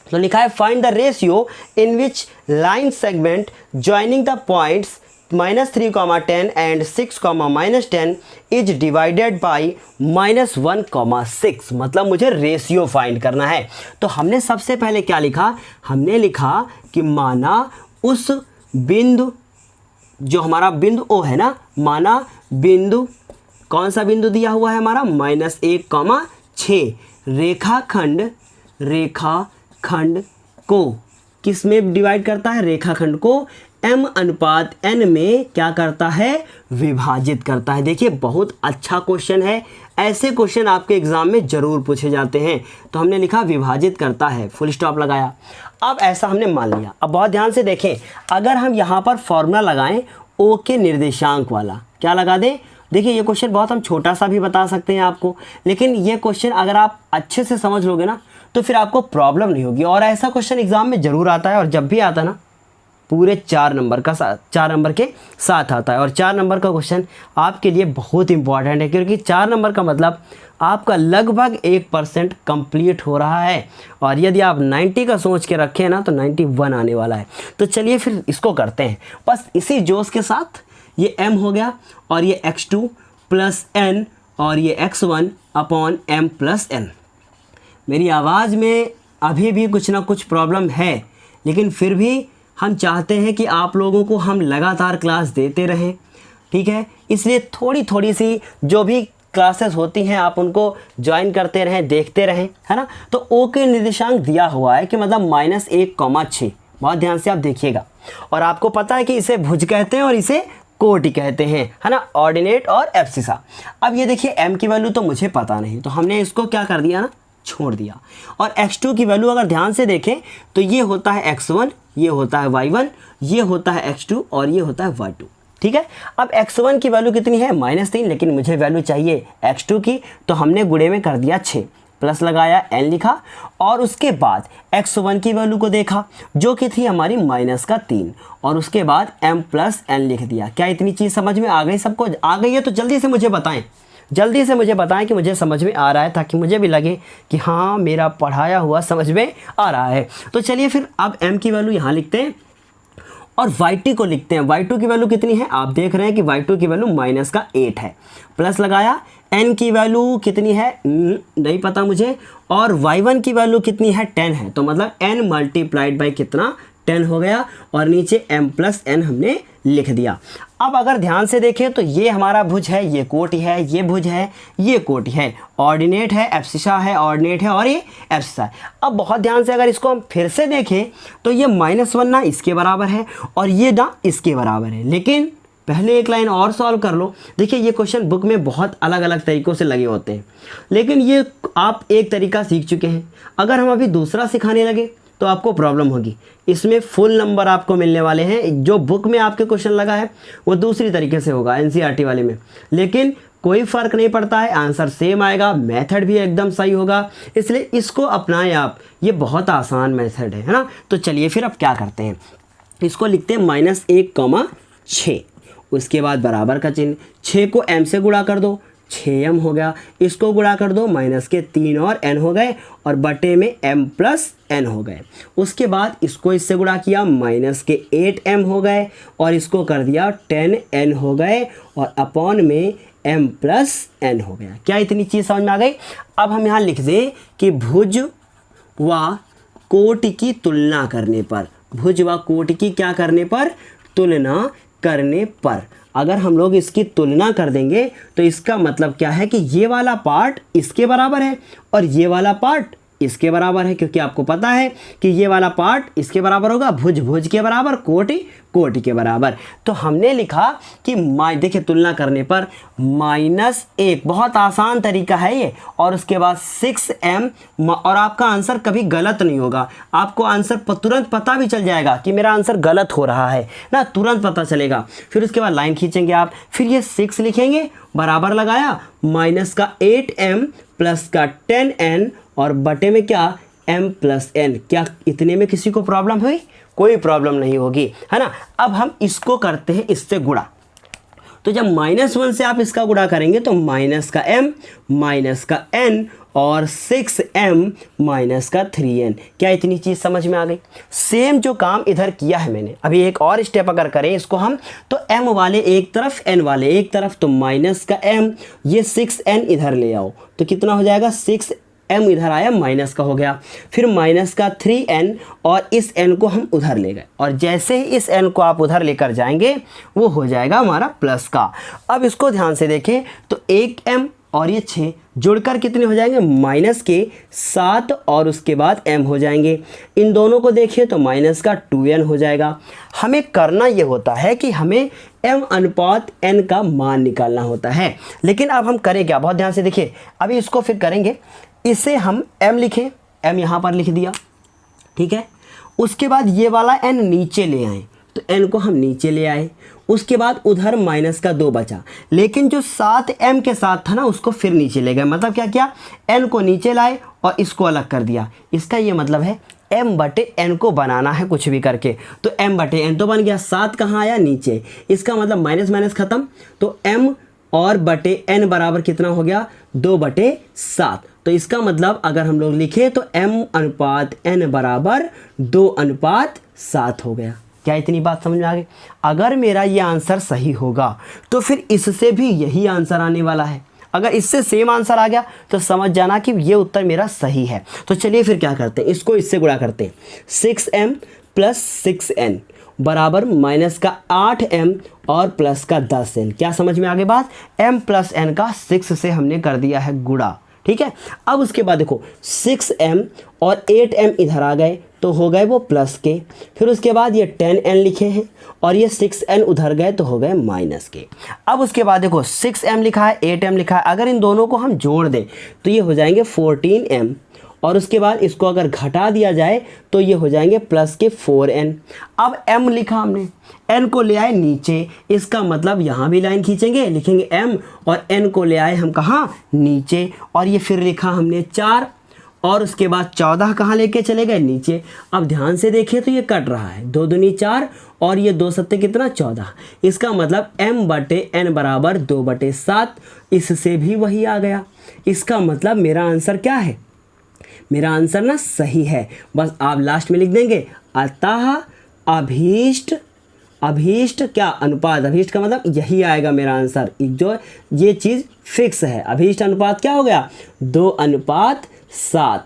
तो लिखा है find the ratio in which line segment joining the points -3, 10 and 6, -10 is divided by -1, 6। मतलब मुझे रेशियो फाइंड करना है। तो हमने सबसे पहले क्या लिखा, हमने लिखा कि माना उस बिंदु, जो हमारा बिंदु O है ना, माना बिंदु, कौन सा बिंदु दिया हुआ है हमारा, -1, 6, रेखाखंड को किस में डिवाइड करता है, रेखाखंड को m/n में क्या करता है, विभाजित करता है। देखिए बहुत अच्छा क्वेश्चन है, ऐसे क्वेश्चन आपके एग्जाम में जरूर पूछे जाते हैं। तो हमने लिखा विभाजित करता है, फुल स्टॉप लगाया। अब ऐसा हमने मान लिया। अब बहुत ध्यान से देखें, अगर हम यहाँ पर फॉर्मूला लगाएं O के निर्देशांक वाला, क्या लगा दें, देखिए ये क्वेश्चन बहुत हम छोटा सा भी बता सकते हैं आपको, लेकिन ये क्वेश्चन अगर आप अच्छे से समझ लोगे ना तो फिर आपको प्रॉब्लम नहीं होगी। और ऐसा क्वेश्चन एग्जाम में ज़रूर आता है, और जब भी आता ना पूरे 4 नंबर के साथ आता है। और 4 नंबर का क्वेश्चन आपके लिए बहुत इंपॉर्टेंट है, क्योंकि 4 नंबर का मतलब आपका लगभग 1% कंप्लीट हो रहा है। और यदि आप 90 का सोच के रखें ना तो 91 आने वाला है। तो चलिए फिर इसको करते हैं, बस इसी जोश के साथ। ये m हो गया, और ये x2 + n, और ये x1 / m + n। मेरी आवाज़ में अभी भी कुछ ना कुछ प्रॉब्लम है, लेकिन फिर भी हम चाहते हैं कि आप लोगों को हम लगातार क्लास देते रहें, ठीक है। इसलिए थोड़ी थोड़ी सी जो भी क्लासेस होती हैं आप उनको ज्वाइन करते रहें, देखते रहें, है ना। तो O के निर्देशांक दिया हुआ है कि मतलब -1, 6। बहुत ध्यान से आप देखिएगा। और आपको पता है कि इसे भुज कहते हैं और इसे कोटि कहते हैं, है ना, ऑर्डिनेट और एब्सिसा। अब ये देखिए m की वैल्यू तो मुझे पता नहीं, तो हमने इसको क्या कर दिया ना, छोड़ दिया। और x2 की वैल्यू अगर ध्यान से देखें तो ये होता है x1, ये होता है y1, ये होता है x2 और ये होता है y2, ठीक है। अब x1 की वैल्यू कितनी है, -3, लेकिन मुझे वैल्यू चाहिए x2 की, तो हमने गुणे में कर दिया 6, प्लस लगाया, n लिखा, और उसके बाद x1 की वैल्यू को देखा जो कि थी हमारी -3, और उसके बाद m + n लिख दिया। क्या इतनी चीज़ समझ में आ गई, सबको आ गई है? तो जल्दी से मुझे बताएं, जल्दी से मुझे बताएं कि मुझे समझ में आ रहा है, ताकि मुझे भी लगे कि हाँ मेरा पढ़ाया हुआ समझ में आ रहा है। तो चलिए फिर अब m की वैल्यू यहाँ लिखते हैं और y2 को लिखते हैं। y2 की वैल्यू कितनी है, आप देख रहे हैं कि y2 की वैल्यू -8 है, प्लस लगाया। n की वैल्यू कितनी है नहीं पता मुझे, और y1 की वैल्यू कितनी है 10 है, तो मतलब n × कितना 10 हो गया और नीचे m+n हमने लिख दिया। अब अगर ध्यान से देखें तो ये हमारा भुज है, ये कोटि है, ये भुज है, ये कोटि है, ऑर्डिनेट है, एब्सिसा है, ऑर्डिनेट है और ये एब्सिसा है। अब बहुत ध्यान से अगर इसको हम फिर से देखें तो ये -1 ना इसके बराबर है और ये ना इसके बराबर है। लेकिन पहले एक लाइन और सॉल्व कर लो। देखिए ये क्वेश्चन बुक में बहुत अलग अलग तरीक़ों से लगे होते हैं, लेकिन ये आप एक तरीका सीख चुके हैं। अगर हम अभी दूसरा सिखाने लगे तो आपको प्रॉब्लम होगी। इसमें फुल नंबर आपको मिलने वाले हैं। जो बुक में आपके क्वेश्चन लगा है वो दूसरी तरीके से होगा एनसीईआरटी वाले में, लेकिन कोई फ़र्क नहीं पड़ता है, आंसर सेम आएगा, मेथड भी एकदम सही होगा। इसलिए इसको अपनाएं आप, ये बहुत आसान मेथड है ना। तो चलिए फिर अब क्या करते हैं, इसको लिखते हैं -1,6, उसके बाद बराबर का चिन्ह, 6 को m से गुणा कर दो, 6m हो गया, इसको गुणा कर दो, -3 और n हो गए और बटे में m+n हो गए। उसके बाद इसको इससे गुणा किया, -8m हो गए और इसको कर दिया 10n हो गए और अपॉन में m+n हो गया। क्या इतनी चीज़ समझ में आ गई? अब हम यहाँ लिख दें कि भुज व कोटि की तुलना करने पर, भुज व कोटि की क्या करने पर? तुलना करने पर। अगर हम लोग इसकी तुलना कर देंगे तो इसका मतलब क्या है कि ये वाला पार्ट इसके बराबर है और ये वाला पार्ट इसके बराबर है, क्योंकि आपको पता है कि ये वाला पार्ट इसके बराबर होगा, भुज भुज के बराबर, कोटि कोटि के बराबर। तो हमने लिखा कि देखिए तुलना करने पर -1, बहुत आसान तरीका है ये, और उसके बाद 6m, और आपका आंसर कभी गलत नहीं होगा। आपको आंसर तुरंत पता भी चल जाएगा कि मेरा आंसर गलत हो रहा है ना, तुरंत पता चलेगा। फिर उसके बाद लाइन खींचेंगे आप, फिर ये 6 लिखेंगे, बराबर लगाया, -8m प्लस का 10n और बटे में क्या m+n। क्या इतने में किसी को प्रॉब्लम हुई? कोई प्रॉब्लम नहीं होगी, है ना। अब हम इसको करते हैं इससे गुणा। तो जब -1 से आप इसका गुणा करेंगे तो माइनस का m माइनस का n और 6m माइनस का 3n। क्या इतनी चीज़ समझ में आ गई? सेम जो काम इधर किया है मैंने, अभी एक और स्टेप अगर करें इसको हम, तो m वाले एक तरफ n वाले एक तरफ, तो माइनस का m, ये 6n इधर ले आओ तो कितना हो जाएगा? 6m इधर आया, माइनस का हो गया, फिर माइनस का 3n और इस n को हम उधर ले गए, और जैसे ही इस n को आप उधर लेकर जाएंगे वो हो जाएगा हमारा प्लस का। अब इसको ध्यान से देखें तो 1m और ये 6 जुड़कर कितने हो जाएंगे? माइनस के 7 और उसके बाद m हो जाएंगे। इन दोनों को देखिए तो माइनस का 2n हो जाएगा। हमें करना ये होता है कि हमें m अनुपात n का मान निकालना होता है। लेकिन अब हम करें क्या? बहुत ध्यान से देखिए, अभी इसको फिर करेंगे, इसे हम m लिखें, m यहाँ पर लिख दिया, ठीक है। उसके बाद ये वाला n नीचे ले आए, तो n को हम नीचे ले आए, उसके बाद उधर माइनस का 2 बचा, लेकिन जो 7m के साथ था ना उसको फिर नीचे ले गए। मतलब क्या किया? n को नीचे लाए और इसको अलग कर दिया। इसका ये मतलब है m बटे n को बनाना है कुछ भी करके, तो m बटे n तो बन गया, 7 कहाँ आया? नीचे। इसका मतलब माइनस माइनस खत्म, तो m और बटे n बराबर कितना हो गया? 2/7। तो इसका मतलब अगर हम लोग लिखें तो m अनुपात n बराबर 2/7 हो गया। क्या इतनी बात समझ में आ गई? अगर मेरा ये आंसर सही होगा तो फिर इससे भी यही आंसर आने वाला है। अगर इससे सेम आंसर आ गया तो समझ जाना कि ये उत्तर मेरा सही है। तो चलिए फिर क्या करते हैं, इसको इससे गुणा करते हैं। 6m प्लस 6n बराबर माइनस का 8m और प्लस का 10n। क्या समझ में आ गई बात? m प्लस n का 6 से हमने कर दिया है गुणा, ठीक है। अब उसके बाद देखो 6m और 8m इधर आ गए तो हो गए वो प्लस के, फिर उसके बाद ये 10n लिखे हैं और ये 6n उधर गए तो हो गए माइनस के। अब उसके बाद देखो 6m लिखा है, 8m लिखा है, अगर इन दोनों को हम जोड़ दें तो ये हो जाएंगे 14m, और उसके बाद इसको अगर घटा दिया जाए तो ये हो जाएंगे प्लस के 4n। अब m लिखा हमने, n को ले आए नीचे, इसका मतलब यहाँ भी लाइन खींचेंगे, लिखेंगे m और n को ले आए हम कहाँ? नीचे, और ये फिर लिखा हमने 4 और उसके बाद 14 कहाँ लेके चले गए? नीचे। अब ध्यान से देखिए तो ये कट रहा है, 2 दूनी 4 और ये 2 सत्ते कितना? 14। इसका मतलब m बटे n बराबर 2/7। इससे भी वही आ गया। इसका मतलब मेरा आंसर क्या है? मेरा आंसर ना सही है। बस आप लास्ट में लिख देंगे अतः अभीष्ट, अभीष्ट क्या? अनुपात। अभीष्ट का मतलब यही आएगा मेरा आंसर, जो ये चीज़ फिक्स है। अभीष्ट अनुपात क्या हो गया? 2/7।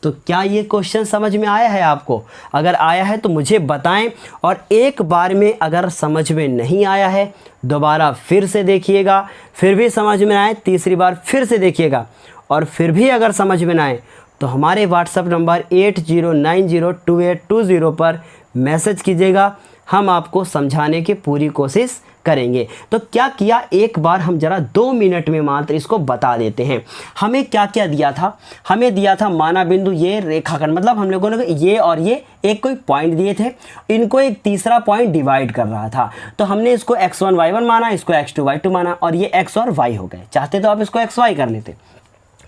तो क्या ये क्वेश्चन समझ में आया है आपको? अगर आया है तो मुझे बताएं, और एक बार में अगर समझ में नहीं आया है दोबारा फिर से देखिएगा, फिर भी समझ में आए तीसरी बार फिर से देखिएगा, और फिर भी अगर समझ में ना आए तो हमारे व्हाट्सएप नंबर 80902820 पर मैसेज कीजिएगा, हम आपको समझाने की पूरी कोशिश करेंगे। तो क्या किया, एक बार हम जरा 2 मिनट में मात्र इसको बता देते हैं। हमें क्या क्या दिया था? हमें दिया था माना बिंदु, ये रेखाखंड, मतलब हम लोगों ने ये और ये एक कोई पॉइंट दिए थे, इनको एक तीसरा पॉइंट डिवाइड कर रहा था, तो हमने इसको x1 y1 माना, इसको x2 y2 माना, और ये x और y हो गए। चाहते तो आप इसको xy कर लेते।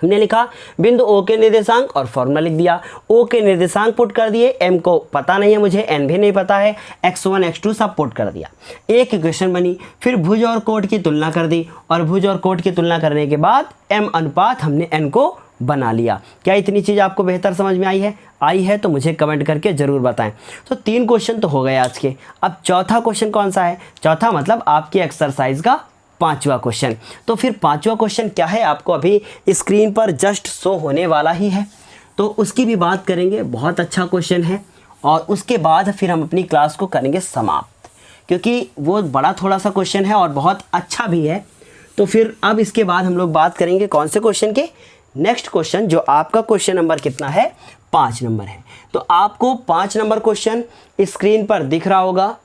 हमने लिखा बिंदु O के निर्देशांक और फॉर्मूला लिख दिया। O के निर्देशांक पुट कर दिए, M को पता नहीं है मुझे, N भी नहीं पता है, x1 x2 सब पुट कर दिया। एक इक्वेशन बनी, फिर भुज और कोट की तुलना कर दी, और भुज और कोट की तुलना करने के बाद M अनुपात हमने N को बना लिया। क्या इतनी चीज़ आपको बेहतर समझ में आई है? आई है तो मुझे कमेंट करके ज़रूर बताएं। तो 3 क्वेश्चन तो हो गए आज के। अब चौथा क्वेश्चन कौन सा है? चौथा मतलब आपकी एक्सरसाइज का 5वां क्वेश्चन। तो फिर 5वां क्वेश्चन क्या है आपको अभी स्क्रीन पर जस्ट शो होने वाला ही है, तो उसकी भी बात करेंगे। बहुत अच्छा क्वेश्चन है, और उसके बाद फिर हम अपनी क्लास को करेंगे समाप्त, क्योंकि वो बड़ा थोड़ा सा क्वेश्चन है और बहुत अच्छा भी है। तो फिर अब इसके बाद हम लोग बात करेंगे कौन से क्वेश्चन के? नेक्स्ट क्वेश्चन, जो आपका क्वेश्चन नंबर कितना है? 5 नंबर है। तो आपको 5 नंबर क्वेश्चन स्क्रीन पर दिख रहा होगा।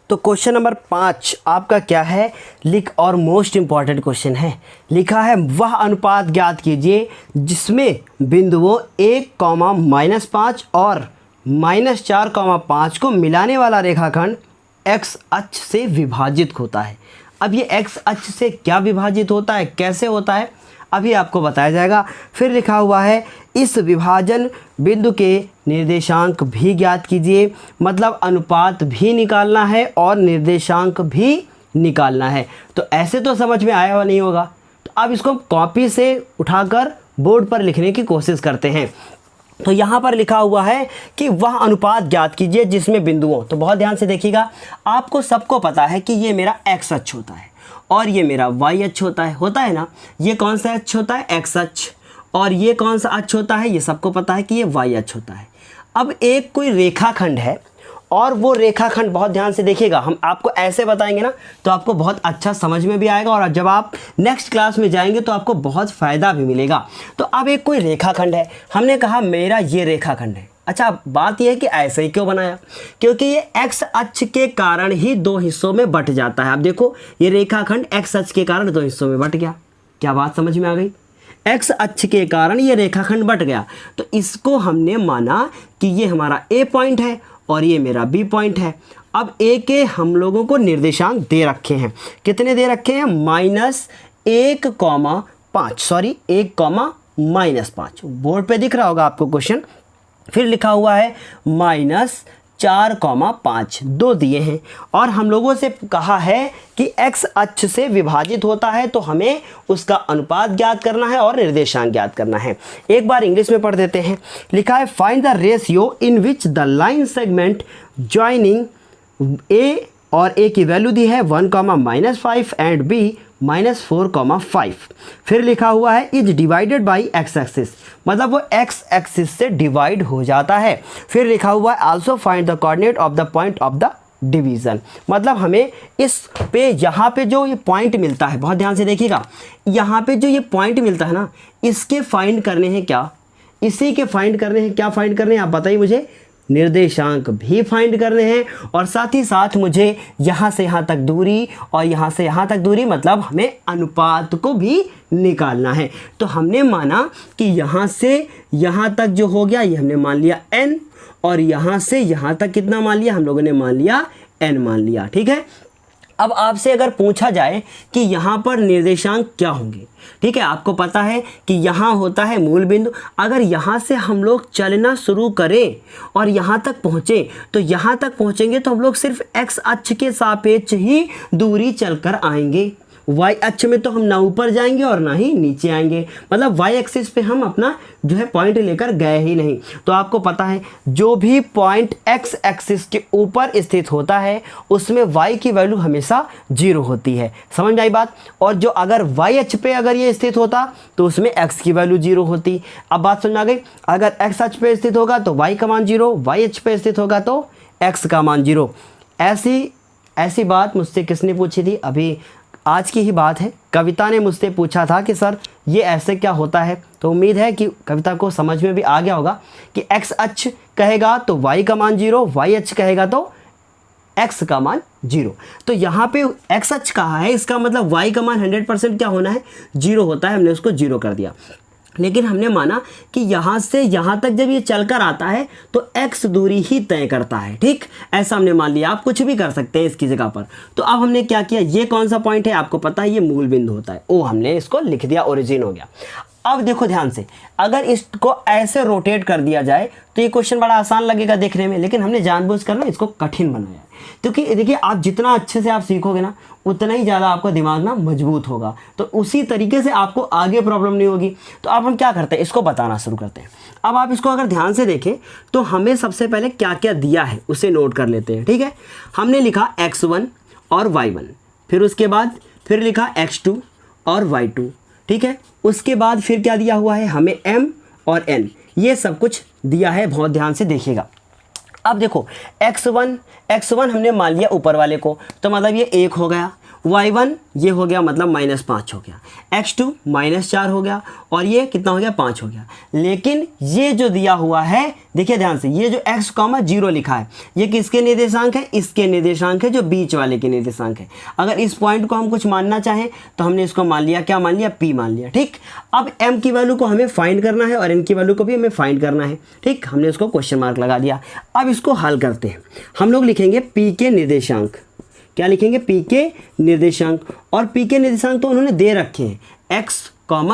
तो क्वेश्चन नंबर 5 आपका क्या है? लिख, और मोस्ट इंपॉर्टेंट क्वेश्चन है। लिखा है वह अनुपात ज्ञात कीजिए जिसमें बिंदुओं 1, -5 और -4, 5 को मिलाने वाला रेखाखंड x अक्ष से विभाजित होता है। अब ये x अक्ष से क्या विभाजित होता है, कैसे होता है, अभी आपको बताया जाएगा। फिर लिखा हुआ है इस विभाजन बिंदु के निर्देशांक भी ज्ञात कीजिए, मतलब अनुपात भी निकालना है और निर्देशांक भी निकालना है। तो ऐसे तो समझ में आया हुआ नहीं होगा, तो अब इसको कॉपी से उठाकर बोर्ड पर लिखने की कोशिश करते हैं। तो यहाँ पर लिखा हुआ है कि वह अनुपात ज्ञात कीजिए जिसमें बिंदुओं, तो बहुत ध्यान से देखिएगा, आपको सबको पता है कि ये मेरा x अक्ष होता है और ये मेरा y अक्ष होता है ना। ये कौन सा अक्ष होता है? x अक्ष। और ये कौन सा अक्ष होता है? ये सबको पता है कि ये y अक्ष होता है। अब एक कोई रेखाखंड है, और वो रेखाखंड बहुत ध्यान से देखिएगा, हम आपको ऐसे बताएंगे ना तो आपको बहुत अच्छा समझ में भी आएगा, और जब आप नेक्स्ट क्लास में जाएंगे तो आपको बहुत फ़ायदा भी मिलेगा। तो अब एक कोई रेखाखंड है, हमने कहा मेरा ये रेखाखंड है। अच्छा, बात यह है कि ऐसे ही क्यों बनाया? क्योंकि ये x अक्ष के कारण ही 2 हिस्सों में बट जाता है। अब देखो, ये रेखाखंड x अक्ष के कारण 2 हिस्सों में बट गया। क्या बात समझ में आ गई? x अक्ष के कारण ये रेखाखंड बट गया, तो इसको हमने माना कि ये हमारा A पॉइंट है और ये मेरा B पॉइंट है। अब A के हम लोगों को निर्देशांक दे रखे हैं। कितने दे रखे हैं? -1,5 बोर्ड पे दिख रहा होगा आपको क्वेश्चन। फिर लिखा हुआ है -4,5 2 दिए हैं, और हम लोगों से कहा है कि x अक्ष से विभाजित होता है तो हमें उसका अनुपात ज्ञात करना है और निर्देशांक ज्ञात करना है। एक बार इंग्लिश में पढ़ देते हैं। लिखा है find the ratio in which the line segment joining A, और A की वैल्यू दी है 1, -5 एंड B -4, 5। फिर लिखा हुआ है is divided by x axis, मतलब वो x एक्सिस से डिवाइड हो जाता है। फिर लिखा हुआ है also find the coordinate of the point of the division, मतलब हमें इस पे यहाँ पे जो ये पॉइंट मिलता है, बहुत ध्यान से देखिएगा, यहाँ पे जो ये पॉइंट मिलता है ना, इसके फाइंड करने हैं क्या? इसी के फाइंड करने हैं। क्या फाइंड करने हैं आप बताइए मुझे? निर्देशांक भी फाइंड करने हैं, और साथ ही साथ मुझे यहाँ से यहाँ तक दूरी और यहाँ से यहाँ तक दूरी, मतलब हमें अनुपात को भी निकालना है। तो हमने माना कि यहाँ से यहाँ तक जो हो गया ये हमने मान लिया n, और यहाँ से यहाँ तक कितना मान लिया? हम लोगों ने मान लिया n मान लिया। ठीक है। अब आपसे अगर पूछा जाए कि यहाँ पर निर्देशांक क्या होंगे, ठीक है, आपको पता है कि यहाँ होता है मूल बिंदु। अगर यहाँ से हम लोग चलना शुरू करें और यहाँ तक पहुँचे, तो यहाँ तक पहुँचेंगे तो हम लोग सिर्फ x अक्ष के सापेक्ष ही दूरी चलकर आएंगे, वाई अक्ष में तो हम ना ऊपर जाएंगे और ना ही नीचे आएंगे, मतलब वाई एक्सिस पे हम अपना जो है पॉइंट लेकर गए ही नहीं। तो आपको पता है जो भी पॉइंट एक्स एक्सिस के ऊपर स्थित होता है उसमें वाई की वैल्यू हमेशा 0 होती है, समझ में आई बात। और जो अगर वाई अक्ष पे अगर ये स्थित होता तो उसमें एक्स की वैल्यू 0 होती। अब बात समझ में आ गई, अगर एक्स अक्ष पे स्थित होगा तो वाई का मान 0, वाई अक्ष पे स्थित होगा तो एक्स का मान 0। ऐसी बात मुझसे किसने पूछी थी, अभी आज की ही बात है, कविता ने मुझसे पूछा था कि सर ये ऐसे क्या होता है। तो उम्मीद है कि कविता को समझ में भी आ गया होगा कि एक्स अक्ष कहेगा तो वाई का मान 0, वाई अक्ष कहेगा तो एक्स का मान 0। तो यहाँ पे एक्स अक्ष कहा है, इसका मतलब वाई का मान 100% क्या होना है, 0 होता है, हमने उसको 0 कर दिया। लेकिन हमने माना कि यहाँ से यहाँ तक जब ये चलकर आता है तो x दूरी ही तय करता है, ठीक, ऐसा हमने मान लिया। आप कुछ भी कर सकते हैं इसकी जगह पर। तो अब हमने क्या किया, ये कौन सा पॉइंट है आपको पता है, ये मूल बिंदु होता है, ओ हमने इसको लिख दिया, ओरिजिन हो गया। अब देखो ध्यान से, अगर इसको ऐसे रोटेट कर दिया जाए तो ये क्वेश्चन बड़ा आसान लगेगा देखने में, लेकिन हमने जानबूझकर ना इसको कठिन बनाया है। क्योंकि देखिए आप जितना अच्छे से आप सीखोगे ना उतना ही ज़्यादा आपका दिमाग ना मजबूत होगा, तो उसी तरीके से आपको आगे प्रॉब्लम नहीं होगी। तो अब हम क्या करते हैं, इसको बताना शुरू करते हैं। अब आप इसको अगर ध्यान से देखें तो हमें सबसे पहले क्या क्या दिया है उसे नोट कर लेते हैं, ठीक है। हमने लिखा x1 और y1, फिर उसके बाद फिर लिखा x2 और y2, ठीक है। उसके बाद फिर क्या दिया हुआ है, हमें m और n, ये सब कुछ दिया है, बहुत ध्यान से देखिएगा। अब देखो x1 हमने मान लिया ऊपर वाले को, तो मतलब ये 1 हो गया, y1 ये हो गया मतलब -5 हो गया, x2 -4 हो गया, और ये कितना हो गया, 5 हो गया। लेकिन ये जो दिया हुआ है देखिए ध्यान से, ये जो x, 0 लिखा है ये किसके निर्देशांक है, इसके निर्देशांक है, जो बीच वाले के निर्देशांक है। अगर इस पॉइंट को हम कुछ मानना चाहें तो हमने इसको मान लिया, क्या मान लिया, p मान लिया, ठीक। अब m की वैल्यू को हमें फाइंड करना है और n की वैल्यू को भी हमें फाइंड करना है, ठीक। हमने इसको क्वेश्चन मार्क लगा दिया। अब इसको हल करते हैं, हम लोग लिखेंगे p के निर्देशांक, क्या लिखेंगे, p के निर्देशांक, और p के निर्देशांक तो उन्होंने दे रखे हैं x,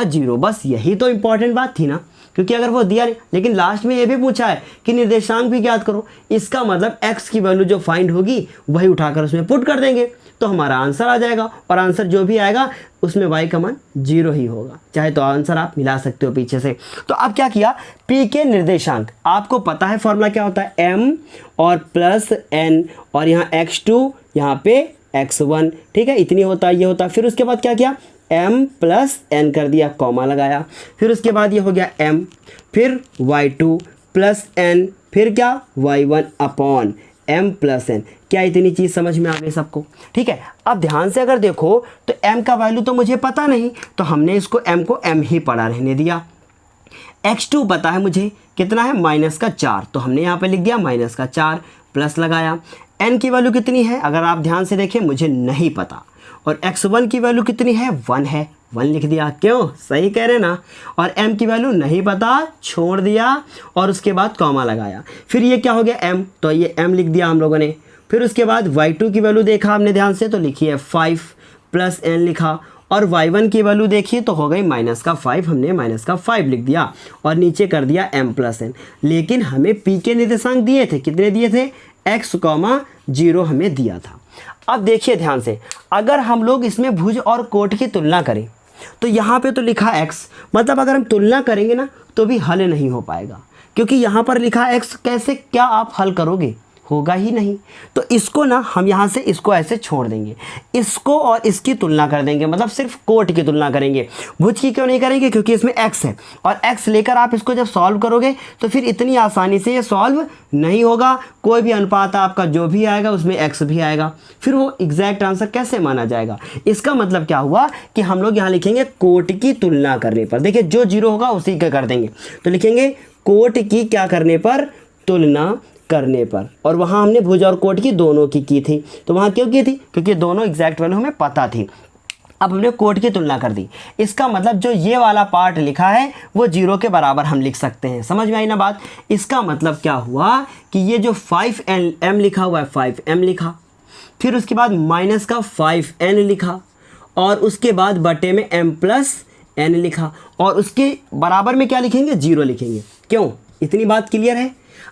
0, बस यही तो इंपॉर्टेंट बात थी ना, क्योंकि अगर वो दिया नहीं, लेकिन लास्ट में ये भी पूछा है कि निर्देशांक भी ज्ञात करो। इसका मतलब x की वैल्यू जो फाइंड होगी वही उठाकर उसमें पुट कर देंगे तो हमारा आंसर आ जाएगा, और आंसर जो भी आएगा उसमें y का मान 0 ही होगा, चाहे तो आंसर आप मिला सकते हो पीछे से। तो अब क्या किया, p के निर्देशांक, आपको पता है फॉर्मूला क्या होता है, m और प्लस n, और यहाँ x2 यहाँ पे x1, ठीक है, इतनी होता है, ये होता है। फिर उसके बाद क्या किया, m प्लस n कर दिया, कॉमा लगाया, फिर उसके बाद ये हो गया m, फिर y2 प्लस n, फिर क्या, y1 upon m plus n। क्या इतनी चीज़ समझ में आ गई सबको, ठीक है। अब ध्यान से अगर देखो तो m का वैल्यू तो मुझे पता नहीं, तो हमने इसको m को m ही पड़ा रहने दिया। x2 पता है मुझे कितना है, -4, तो हमने यहाँ पे लिख दिया -4, प्लस लगाया। n की वैल्यू कितनी है, अगर आप ध्यान से देखें मुझे नहीं पता, और x1 की वैल्यू कितनी है, 1 है, 1 लिख दिया, क्यों, सही कह रहे ना। और m की वैल्यू नहीं पता, छोड़ दिया, और उसके बाद कॉमा लगाया। फिर ये क्या हो गया, m, तो ये m लिख दिया हम लोगों ने। फिर उसके बाद y2 की वैल्यू देखा हमने ध्यान से, तो लिखी है 5 प्लस n लिखा, और y1 की वैल्यू देखिए तो हो गई -5, हमने -5 लिख दिया, और नीचे कर दिया m प्लस n। लेकिन हमें p के निर्देशांक दिए थे, कितने दिए थे, x, 0 हमें दिया था। अब देखिए ध्यान से, अगर हम लोग इसमें भुज और कोट की तुलना करें तो यहाँ पे तो लिखा x, मतलब अगर हम तुलना करेंगे ना तो भी हल नहीं हो पाएगा, क्योंकि यहाँ पर लिखा x, कैसे क्या आप हल करोगे, होगा ही नहीं। तो इसको ना हम यहाँ से इसको ऐसे छोड़ देंगे, इसको और इसकी तुलना कर देंगे, मतलब सिर्फ कोट की तुलना करेंगे, भुज की क्यों नहीं करेंगे, क्योंकि इसमें x है, और x लेकर आप इसको जब सॉल्व करोगे तो फिर इतनी आसानी से ये सॉल्व नहीं होगा। कोई भी अनुपात आपका जो भी आएगा उसमें x भी आएगा, फिर वो एग्जैक्ट आंसर कैसे माना जाएगा। इसका मतलब क्या हुआ कि हम लोग यहाँ लिखेंगे कोट की तुलना करने पर, देखिए जो 0 होगा उसी का कर देंगे, तो लिखेंगे कोट की क्या करने पर, तुलना करने पर। और वहाँ हमने भुज और कोट की दोनों की थी, तो वहाँ क्यों की थी, क्योंकि दोनों एग्जैक्ट वैल्यू हमें पता थी। अब हमने कोट की तुलना कर दी, इसका मतलब जो ये वाला पार्ट लिखा है वो 0 के बराबर हम लिख सकते हैं, समझ में आई ना बात। इसका मतलब क्या हुआ कि ये जो 5m लिखा हुआ है 5m लिखा, फिर उसके बाद माइनस का 5n लिखा, और उसके बाद बटे में m प्लस n लिखा, और उसके बराबर में क्या लिखेंगे, 0 लिखेंगे। क्यों, इतनी बात क्लियर है।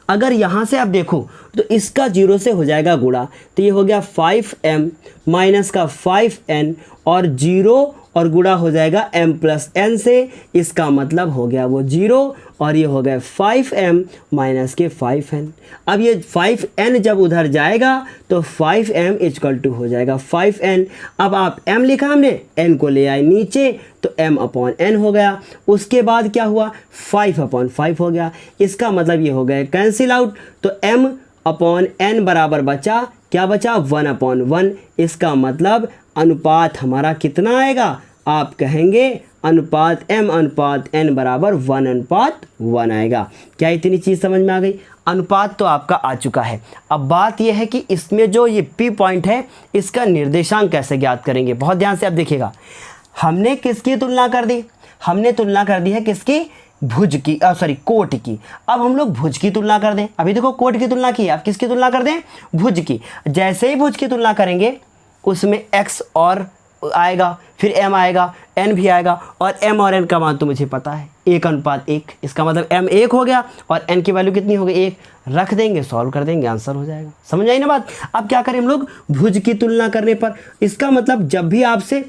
अगर यहाँ से आप देखो तो इसका 0 से हो जाएगा गुणा, तो ये हो गया 5m माइनस का 5n और 0 और गुणा हो जाएगा m प्लस n से, इसका मतलब हो गया वो 0 और ये हो गया 5m माइनस के 5n। अब ये 5n जब उधर जाएगा तो 5m इक्वल टू हो जाएगा 5n। अब आप m लिखा हमने, n को ले आए नीचे तो m अपॉन n हो गया। उसके बाद क्या हुआ, 5 अपॉन 5 हो गया। इसका मतलब ये हो गया कैंसिल आउट, तो m अपॉन n बराबर बचा, क्या बचा, 1 अपॉन 1। इसका मतलब अनुपात हमारा कितना आएगा, आप कहेंगे अनुपात m अनुपात n बराबर 1:1 आएगा। क्या इतनी चीज़ समझ में आ गई? अनुपात तो आपका आ चुका है। अब बात यह है कि इसमें जो ये P पॉइंट है इसका निर्देशांक कैसे ज्ञात करेंगे। बहुत ध्यान से आप देखिएगा, हमने किसकी तुलना कर दी, हमने तुलना कर दी है किसकी, भुज की, सॉरी कोट की। अब हम लोग भुज की तुलना कर दें। अभी देखो कोट की तुलना की है, आप किसकी तुलना कर दें, भुज की। जैसे ही भुज की तुलना करेंगे उसमें x और आएगा, फिर m आएगा, n भी आएगा, और m और n का मान तो मुझे पता है 1:1। इसका मतलब m 1 हो गया और n की वैल्यू कितनी हो गई, 1। रख देंगे, सॉल्व कर देंगे, आंसर हो जाएगा। समझ आई ना बात। अब क्या करें हम लोग, भुज की तुलना करने पर, इसका मतलब जब भी आपसे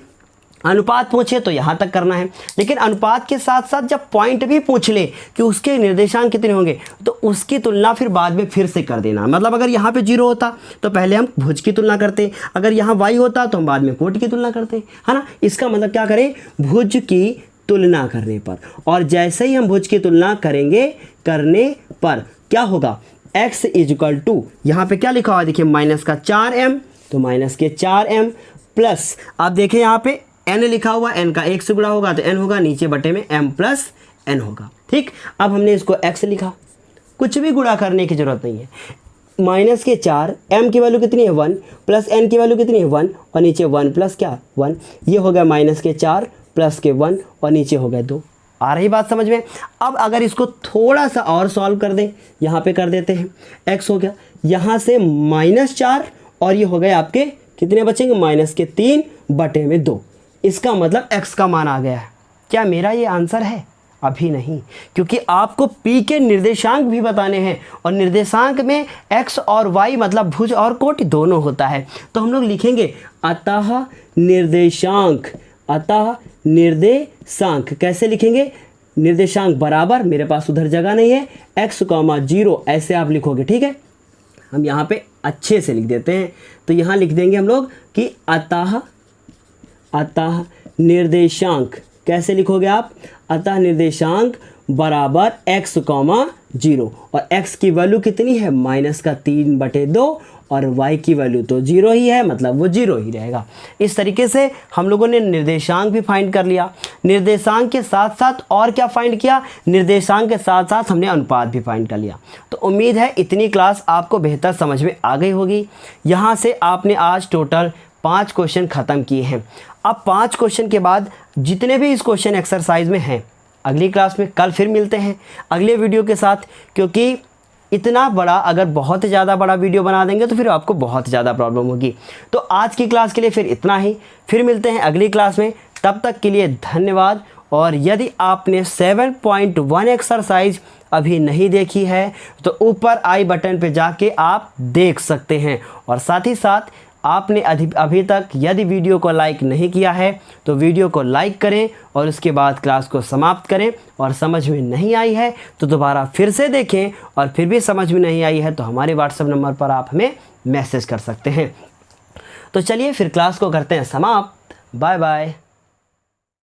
अनुपात पूछे तो यहाँ तक करना है, लेकिन अनुपात के साथ साथ जब पॉइंट भी पूछ ले कि उसके निर्देशांक कितने होंगे तो उसकी तुलना फिर बाद में फिर से कर देना। मतलब अगर यहाँ पे 0 होता तो पहले हम भुज की तुलना करते, अगर यहाँ y होता तो हम बाद में कोट की तुलना करते, है ना। इसका मतलब क्या करें, भुज की तुलना करने पर, और जैसे ही हम भुज की तुलना करेंगे करने पर क्या होगा, x इक्वल टू, यहाँ पे क्या लिखा हुआ है देखिए, माइनस का 4m, तो माइनस के 4m प्लस, आप देखें यहाँ पे n लिखा हुआ, n का 1 से गुणा होगा तो n होगा, नीचे बटे में m प्लस n होगा। ठीक, अब हमने इसको x लिखा, कुछ भी गुणा करने की जरूरत नहीं है। माइनस के 4, m की वैल्यू कितनी है 1, प्लस n की वैल्यू कितनी है 1, और नीचे 1 प्लस क्या 1, ये हो गया माइनस के 4 प्लस के 1 और नीचे हो गया 2। आ रही बात समझ में। अब अगर इसको थोड़ा सा और सॉल्व कर दें, यहाँ पे कर देते हैं, x हो गया यहाँ से -4 और ये हो गए आपके कितने बचेंगे, माइनस के 3 बटे में 2। इसका मतलब x का मान आ गया है। क्या मेरा ये आंसर है? अभी नहीं, क्योंकि आपको p के निर्देशांक भी बताने हैं, और निर्देशांक में x और y मतलब भुज और कोटि दोनों होता है। तो हम लोग लिखेंगे अतः निर्देशांक, अतः निर्देशांक कैसे लिखेंगे, निर्देशांक बराबर, मेरे पास उधर जगह नहीं है, x, 0 ऐसे आप लिखोगे। ठीक है, हम यहाँ पे अच्छे से लिख देते हैं, तो यहाँ लिख देंगे हम लोग कि अतः निर्देशांक कैसे लिखोगे आप, अतः निर्देशांक बराबर x, 0, और x की वैल्यू कितनी है, माइनस का 3/2, और y की वैल्यू तो 0 ही है, मतलब वो 0 ही रहेगा। इस तरीके से हम लोगों ने निर्देशांक भी फाइंड कर लिया। निर्देशांक के साथ साथ और क्या फाइंड किया, निर्देशांक के साथ साथ हमने अनुपात भी फाइंड कर लिया। तो उम्मीद है इतनी क्लास आपको बेहतर समझ में आ गई होगी। यहाँ से आपने आज टोटल 5 क्वेश्चन ख़त्म किए हैं। अब 5 क्वेश्चन के बाद जितने भी इस क्वेश्चन एक्सरसाइज में हैं, अगली क्लास में कल फिर मिलते हैं अगले वीडियो के साथ, क्योंकि इतना बड़ा अगर बहुत ज़्यादा बड़ा वीडियो बना देंगे तो फिर आपको बहुत ज़्यादा प्रॉब्लम होगी। तो आज की क्लास के लिए फिर इतना ही, फिर मिलते हैं अगली क्लास में। तब तक के लिए धन्यवाद। और यदि आपने 7.1 एक्सरसाइज अभी नहीं देखी है तो ऊपर आई बटन पे जाके आप देख सकते हैं। और साथ ही साथ आपने अभी तक यदि वीडियो को लाइक नहीं किया है तो वीडियो को लाइक करें और उसके बाद क्लास को समाप्त करें। और समझ में नहीं आई है तो दोबारा फिर से देखें, और फिर भी समझ में नहीं आई है तो हमारे व्हाट्सएप नंबर पर आप हमें मैसेज कर सकते हैं। तो चलिए फिर क्लास को करते हैं समाप्त। Bye bye.